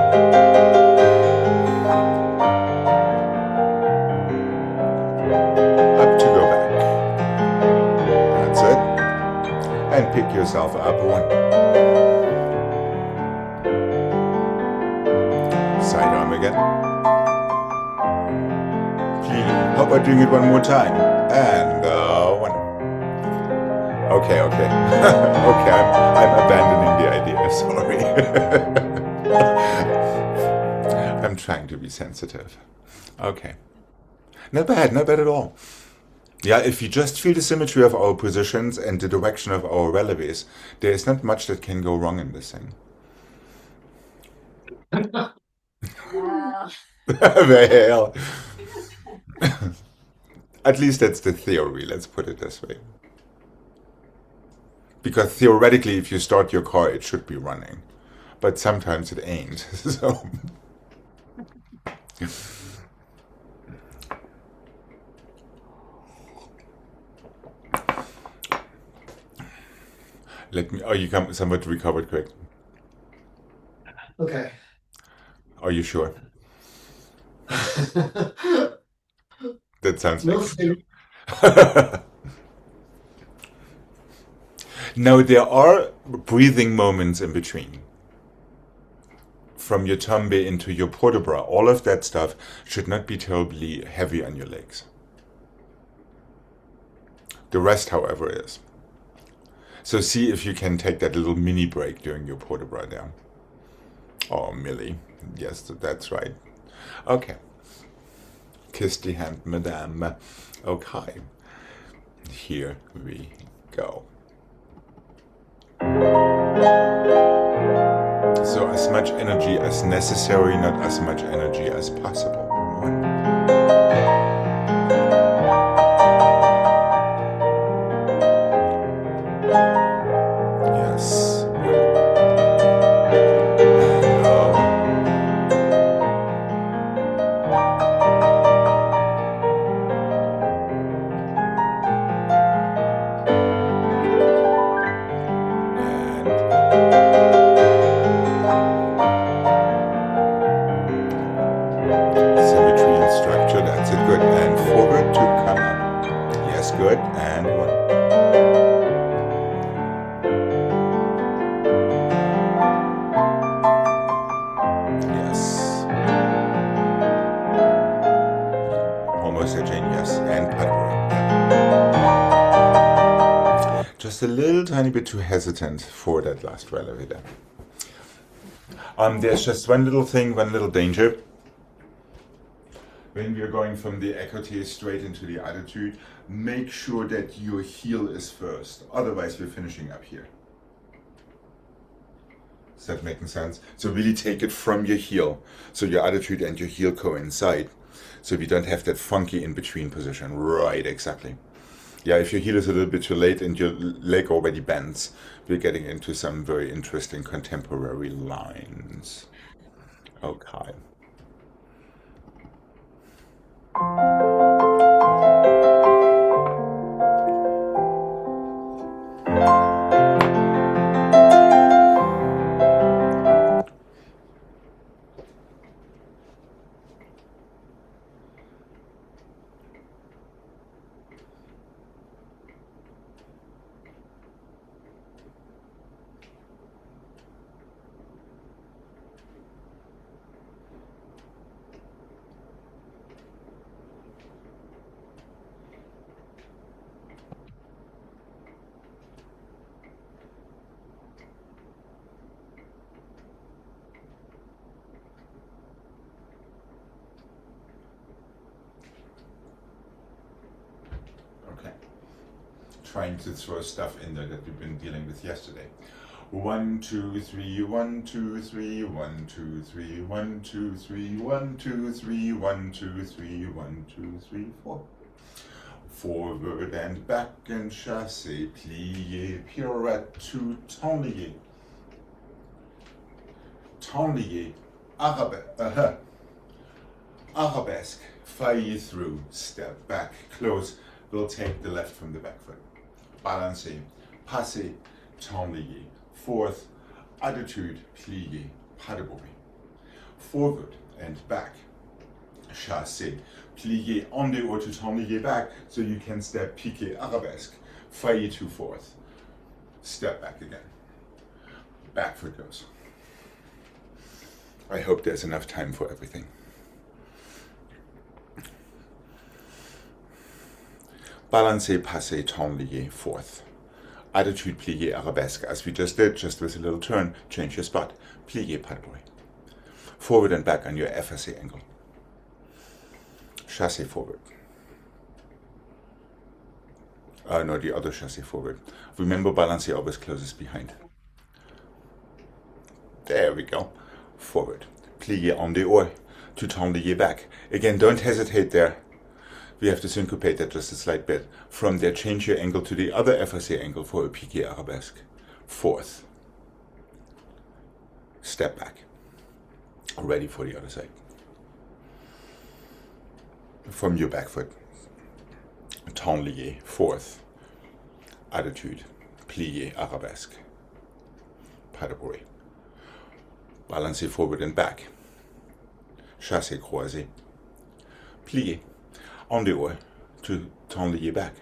Up to go back. That's it. And pick yourself up, one. Side arm again. Plie. How about doing it one more time? And one. Okay. Okay, I'm abandoning the idea, sorry. I'm trying to be sensitive. Okay. Not bad at all. Yeah, if you just feel the symmetry of our positions and the direction of our releves, there is not much that can go wrong in this thing. Wow. Well, at least that's the theory, let's put it this way. Because theoretically, if you start your car, it should be running. But sometimes it ain't, so... Are you somewhat recovered, Gregg? Okay. Are you sure? That sounds We'll like see. it. Now, there are breathing moments in between. From your tombe into your port de bras, all of that stuff should not be terribly heavy on your legs. The rest, however, is. So see if you can take that little mini break during your port de bras down. Oh, Millie. Yes, that's right. Okay. Kiss the hand, madame. Okay. Here we go. So as much energy as necessary, not as much energy as possible. One. Yes. And symmetry and structure, that's it, good. And forward to come up. Yes, good. And one. Yes. Almost a chain, yes. And paddling. Just a little tiny bit too hesitant for that last releve there. There's just one little thing, one little danger. When we're going from the écarté straight into the attitude, make sure that your heel is first. Otherwise, we're finishing up here. Is that making sense? So really take it from your heel. So your attitude and your heel coincide. So we don't have that funky in-between position. Right, exactly. Yeah, if your heel is a little bit too late and your leg already bends, we're getting into some very interesting contemporary lines. Okay. Trying to throw stuff in there that we've been dealing with yesterday. 1, 2, 3, 1, 2, 3, 1, 2, 3, 1, 2, 3, 1, 2, 3, 1, 2, 3, 1, 2, 3, 4. Forward and back and chassé, plié, pirouette to tenlier. Tenlier, arabesque, failli through, step back, close. We'll take the left from the back foot. Balancé, passé, tenlier. Fourth, attitude, plié, pas de bruit. Forward and back, chassé, plié en dehors to tenlier back, so you can step piqué arabesque, failli to fourth. Step back again. Back foot goes. I hope there's enough time for everything. Balancé, passé, tenlier, fourth. Attitude, plié, arabesque, as we just did, just with a little turn, change your spot. Plié, pas de bruit. Forward and back on your FSA angle. Chassé forward. No, the other chassé forward. Remember, balancé always closes behind. There we go. Forward. Plié en dehors to tenlier back. Again, don't hesitate there. We have to syncopate that just a slight bit. From there, change your angle to the other FSA angle for a piqué arabesque. Fourth. Step back. Ready for the other side. From your back foot. Tenlier. Fourth. Attitude. Plié arabesque. Pas de bruit. Balancez forward and back. Chassé croisé. Plié. En dehors to tenlier back.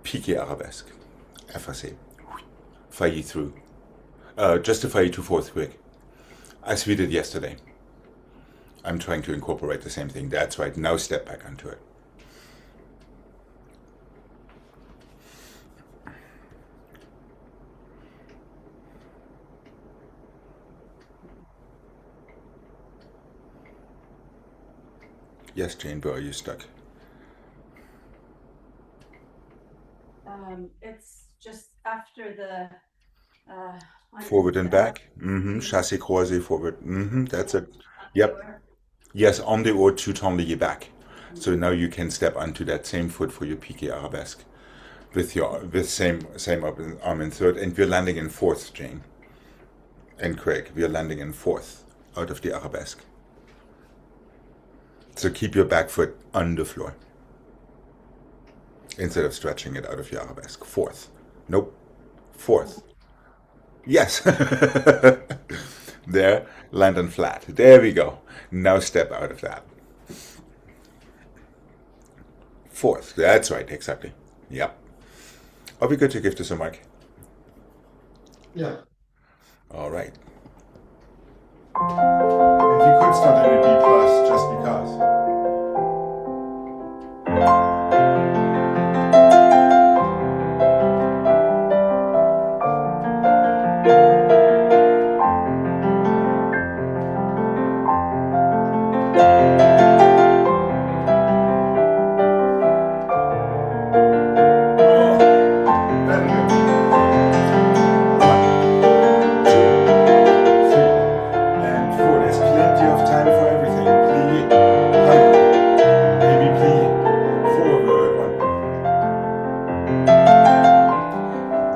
Piqué arabesque. Effacé. Failli through. Just a failli to fourth quick. As we did yesterday. I'm trying to incorporate the same thing. That's right. Now step back onto it. Yes, Jane, but are you stuck? It's just after the Forward underneath and the back. Chassé croisé forward. That's it. Yep. or Yes, on the or tout en lié back. So now you can step onto that same foot for your piqué arabesque with your with same arm in third, and we're landing in fourth, Jane. And Craig, we are landing in fourth out of the arabesque. So keep your back foot on the floor instead of stretching it out of your arabesque. Fourth. Nope. Fourth. Yes. There, land on flat. There we go. Now step out of that. Fourth. That's right, exactly. Yep. Are we good to give this a mark? Yeah. All right. And you could start in a B plus just because.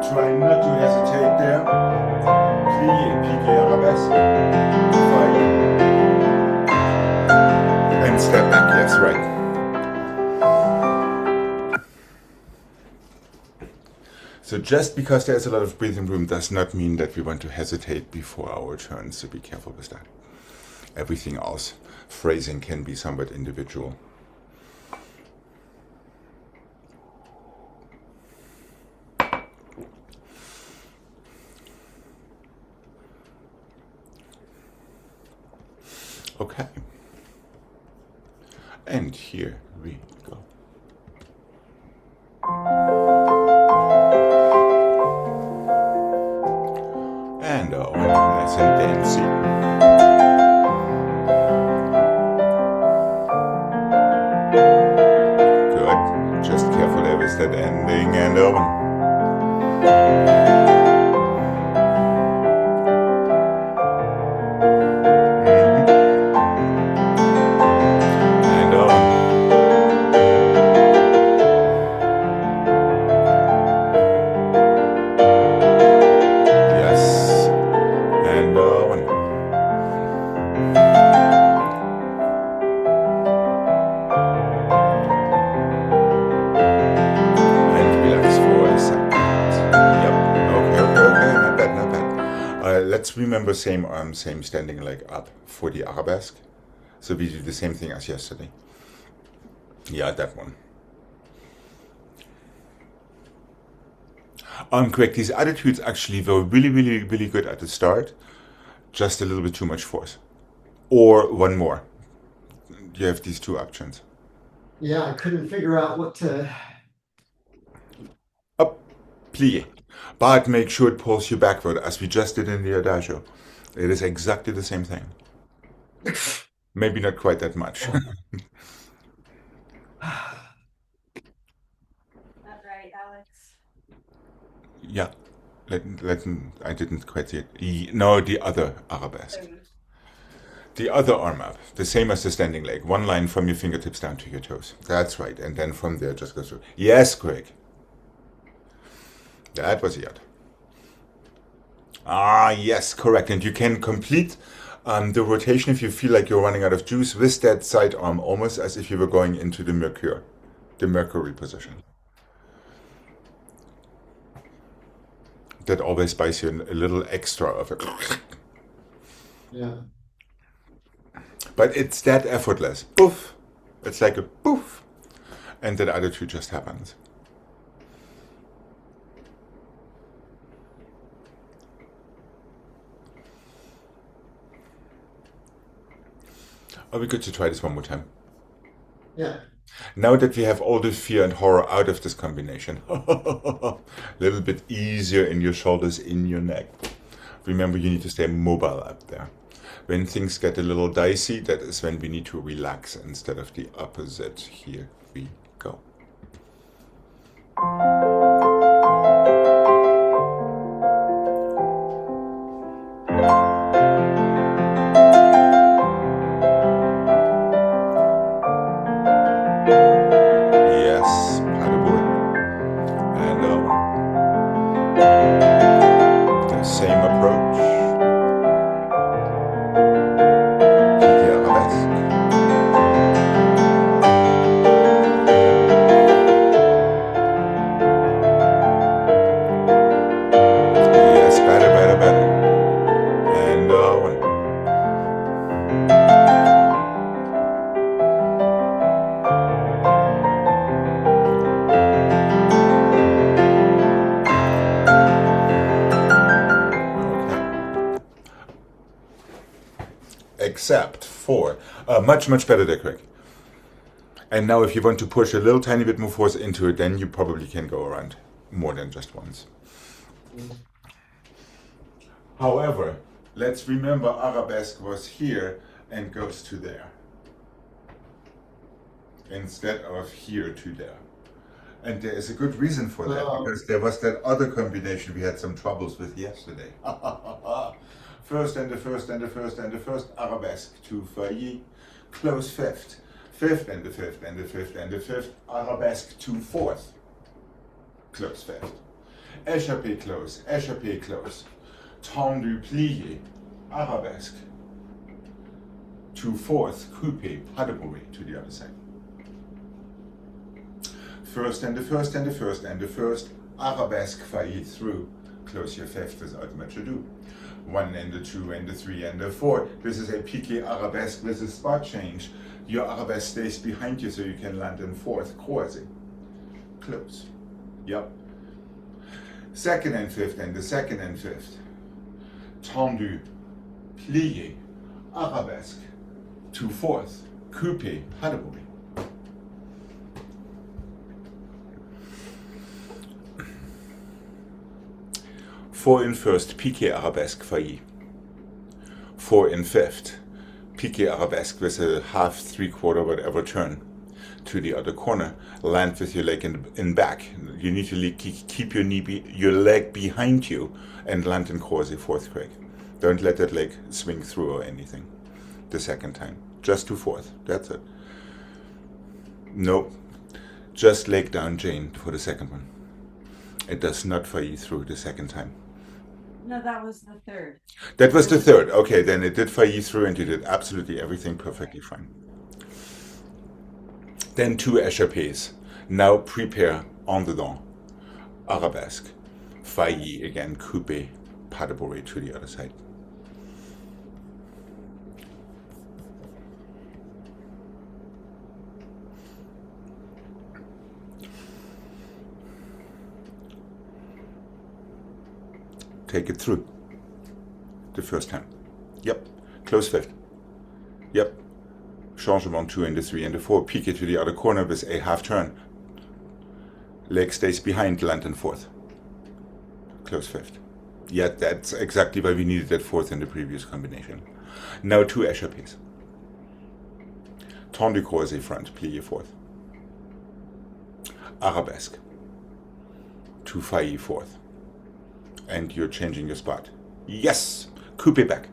Try not to hesitate there. Plié, piqué, arabesque. Fire. And step back, yes, right. So just because there's a lot of breathing room does not mean that we want to hesitate before our turns, so be careful with that. Everything else, phrasing can be somewhat individual. Okay. And here we go. And nice and dancey. Good. Just careful there with that ending and open. And open. Yes. And open. And relax for a second. Yep. Okay. Not bad, not bad. Let's remember same arm, same standing leg up for the arabesque. So we do the same thing as yesterday. Yeah, that one. Correct. These attitudes actually were really good at the start. Just a little bit too much force. Or one more. You have these two options. Yeah, I couldn't figure out what to. Up, plie. But make sure it pulls you backward, as we just did in the adagio. It is exactly the same thing. Maybe not quite that much. not right, Alex. Yeah. I didn't quite see it. No, the other arabesque. The other arm up, the same as the standing leg. One line from your fingertips down to your toes. That's right. And then from there, just go through. Yes, Greg. That was it. Ah, yes, correct. And you can complete the rotation if you feel like you're running out of juice with that side arm, almost as if you were going into the Mercury position. That always buys you a little extra of it. Yeah. But it's that effortless. Poof. It's like a poof. And that other two just happens. Are we good to try this one more time? Yeah. Now that we have all the fear and horror out of this combination, a little bit easier in your shoulders, in your neck. Remember, you need to stay mobile up there. When things get a little dicey, that is when we need to relax instead of the opposite. Here we go. Yes, pas de bruit. And the same approach. Piqué arabesque. Yes, better, better, better. And okay. Except for much better there, Craig. And now if you want to push a little tiny bit more force into it, then you probably can go around more than just once. However, let's remember arabesque was here and goes to there instead of here to there. And there is a good reason for that, because there was that other combination we had some troubles with yesterday. First and the first and the first and the first, arabesque to failli, close fifth. Fifth and the fifth and the fifth and the fifth, arabesque to fourth, close fifth. Échappé close. Tendu plié, arabesque to fourth, coupé, pas de bruit to the other side. First and the first and the first and the first, arabesque failli through, close your fifth without much ado. 1 and the 2 and the 3 and the 4. This is a piqué arabesque with a spot change. Your arabesque stays behind you so you can land in fourth, croisé. Close. Yep. Second and fifth and the second and fifth. Tendu, plié, arabesque to fourth, coupé, pas de bruit. Four in first, piqué arabesque failli. 4 in fifth, piqué arabesque with a half, 3/4, whatever turn to the other corner. Land with your leg in back. You need to keep your leg behind you and land in croisé fourth, Craig. Don't let that leg swing through or anything the second time. Just to fourth, that's it. Nope, just leg down Jane for the second one. It does not failli through the second time. No, that was the third. That was the third. Okay, then it did failli through and you did absolutely everything perfectly fine. Then 2 échappés. Now prepare en dedans. Arabesque. Failli again, coupé, pas de bruit to the other side. Take it through. The first time. Yep. Close fifth. Yep. Changement 2 and the 3 and the 4. Peek it to the other corner with a half turn. Leg stays behind, land in fourth. Close fifth. Yeah, that's exactly why we needed that fourth in the previous combination. Now 2 échappés. Tendu croisé front, plié fourth. Arabesque. 2 failli fourth. And you're changing your spot. Yes! Coupé back.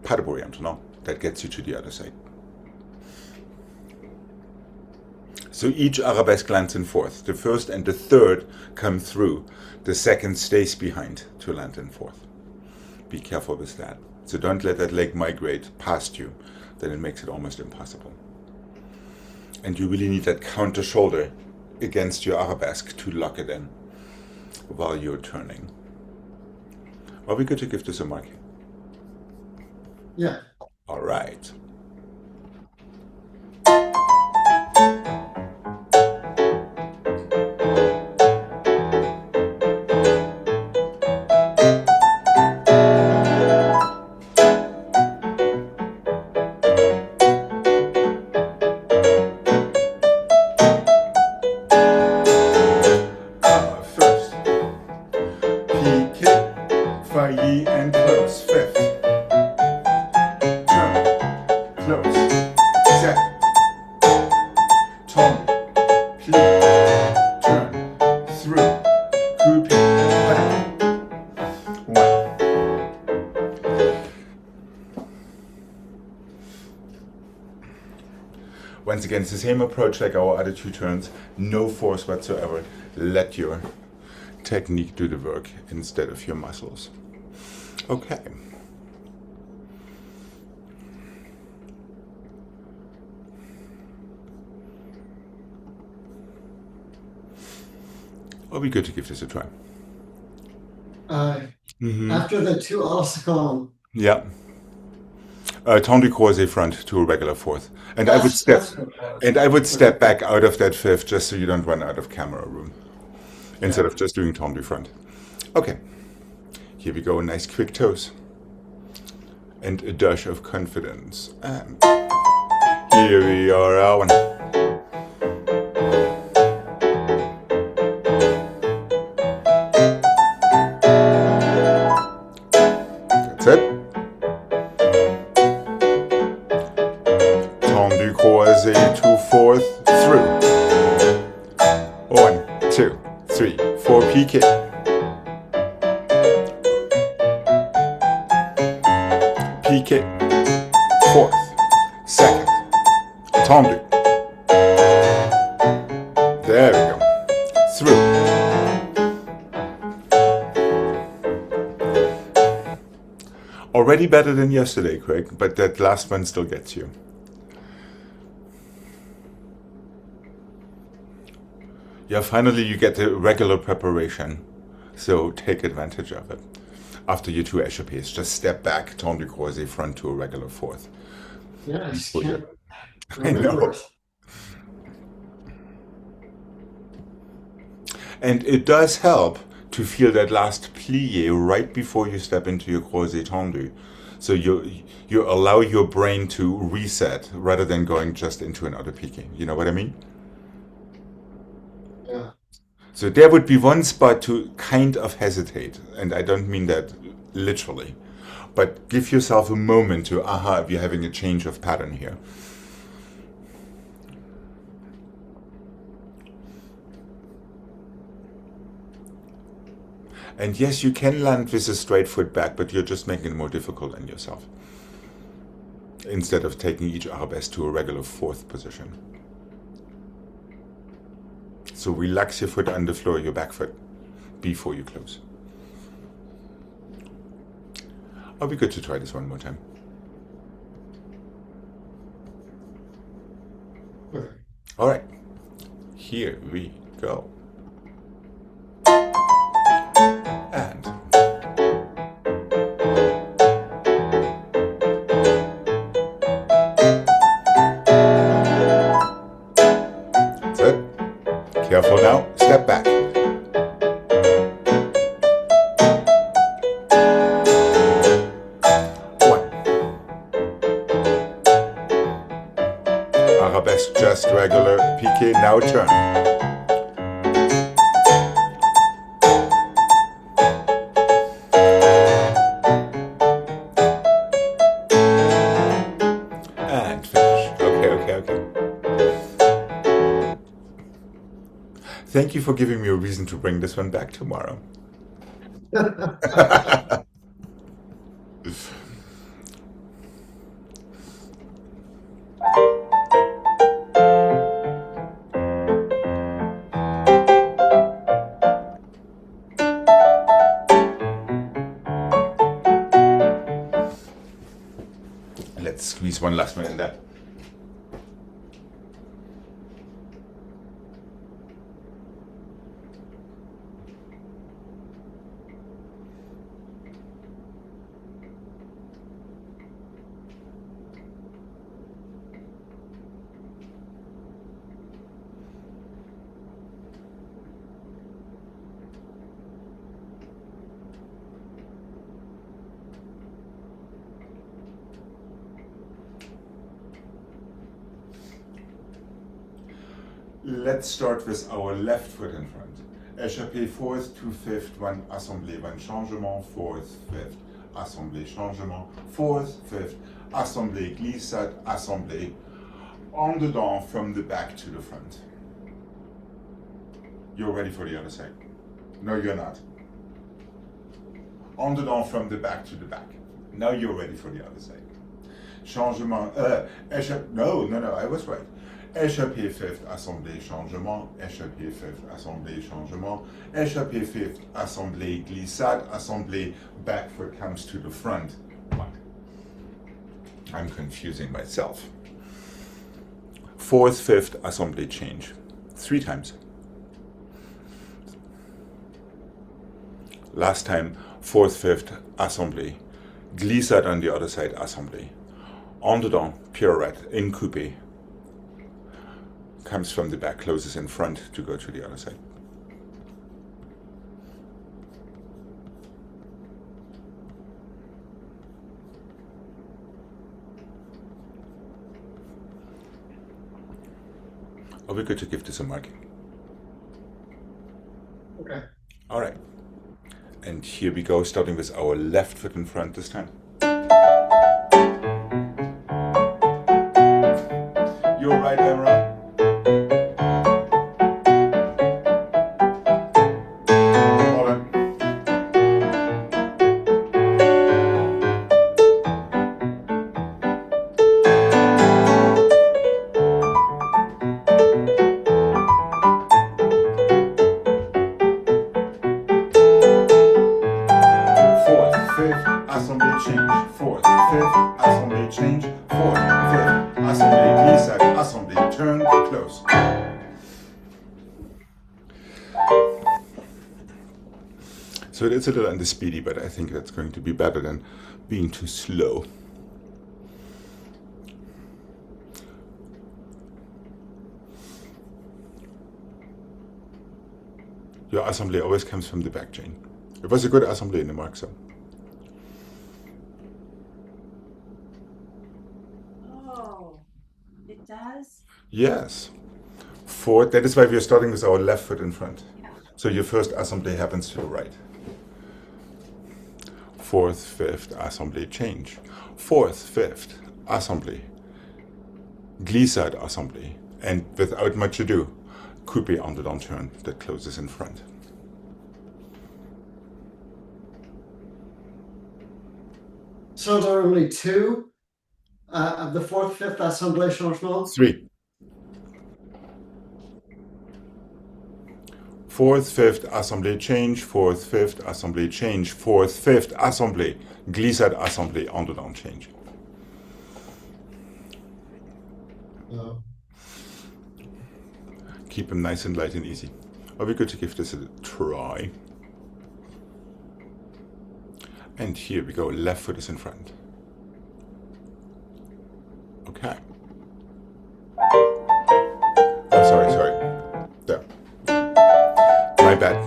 Pas de bruit maintenant. That gets you to the other side. So each arabesque lands in fourth. The first and the third come through. The second stays behind to land in fourth. Be careful with that. So don't let that leg migrate past you. Then it makes it almost impossible. And you really need that counter shoulder against your arabesque to lock it in while you're turning. Are we good to give this a mark? Yeah. All right. First, piqué, failli, and close. Fifth. again, it's the same approach like our other 2 turns. No force whatsoever. Let your technique do the work instead of your muscles. Okay. It'll be good to give this a try. After the 2 obstacle, Yeah. Tendu croisé front to a regular 4th. And I would step back out of that 5th just so you don't run out of camera room. Instead of just doing tendu front. Okay. Here we go, nice quick toes. And a dash of confidence. And here we are, Owen. That's it. Tendu croisé to 4th through. 1, 2, 3, 4, piqué. Piqué. 4th. 2nd. Tendu. There we go. Through. Already better than yesterday, Gregg, but that last one still gets you. Yeah, finally you get the regular preparation, so take advantage of it. After your 2 échappés, just step back, tendu croisé front to a regular 4th. yeah, I just can't I know. remember. And it does help to feel that last plié right before you step into your croisé tendu. So you allow your brain to reset rather than going just into another piqué. You know what I mean? Yeah. So there would be one spot to kind of hesitate, and I don't mean that literally, but give yourself a moment to, if you're having a change of pattern here. And yes, you can land with a straight foot back, but you're just making it more difficult on yourself. Instead of taking each arabesque to a regular 4th position. So relax your foot on the floor, your back foot, before you close. I'll be good to try this one more time. Okay. All right, here we go. And that's it. Careful now, step back. Arabesque, just regular piqué, now turn. And finish. Okay. Thank you for giving me a reason to bring this one back tomorrow. Let's squeeze one last one in there. Let's start with our left foot in front. Échappé 4th to 5th, 1 assemblé, 1 changement, 4th, 5th, assemblé, changement, 4th, 5th, assemblé, glissade, assemblé, en dedans from the back to the front. You're ready for the other side? No, you're not. En dedans from the back to the back. Now you're ready for the other side. Changement, échappé, no, I was right. échappé fifth, assemblée, changement, échappé fifth, assemblée, changement, échappé fifth, assemblée, glissade, assemblée, back foot comes to the front. What? I'm confusing myself. Fourth, fifth, assemblée, change. 3 times. Last time, fourth, fifth, assemblée, glissade on the other side, assemblée. En dedans, pirouette, in coupé. Comes from the back, closes in front to go to the other side. Are we good to give this a marking? Okay. All right. And here we go, starting with our left foot in front this time. Your right arm right. All right. Assemblée change, fourth, fifth, assemblée change, fourth, fifth, assemblée glissade, assemblée turn, close. So it is a little under-speedy, but I think that's going to be better than being too slow. Your assemblée always comes from the back chain. It was a good assemblée in the mark, so. It does? Yes. Fourth, that is why we are starting with our left foot in front. Yeah. So your first assemblée happens to the right. Fourth, fifth, assemblée change. Fourth, fifth, assemblée. Glissade assemblée. And without much ado, coupé on the down turn that closes in front. So there are only 2 of the fourth, fifth assemblée changement? 3. Fourth, fifth, assemblée change. Fourth, fifth, assemblée change. Fourth, fifth, assemblée. Glissade assemblée on the down change. Oh. Keep them nice and light and easy. Are we good to give this a try? And here we go, left foot is in front. Okay. Oh, sorry. There. My bad.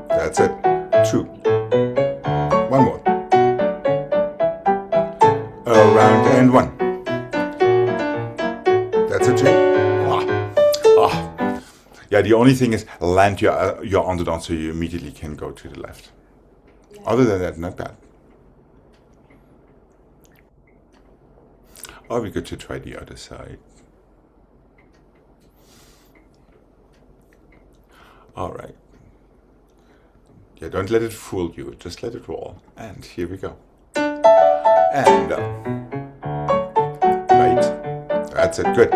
That's it. 2. 1 more. Around and 1. That's a chain. Yeah, the only thing is land your underdown so you immediately can go to the left. Yeah. Other than that, not bad. Or we could try the other side. All right. Yeah, don't let it fool you. Just let it roll. And here we go. And right. That's it. Good.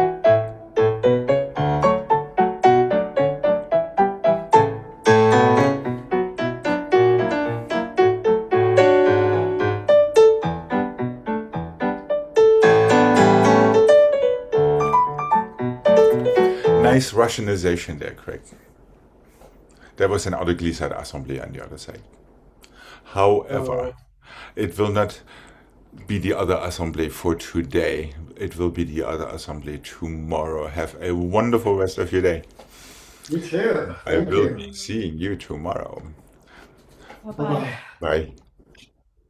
Nice Russianization there, Gregg. There was an auto glissade assembly on the other side. However, it will not be the other assembly for today. It will be the other assembly tomorrow. Have a wonderful rest of your day. You too. I will be seeing you tomorrow. Bye-bye. Bye-bye. Bye.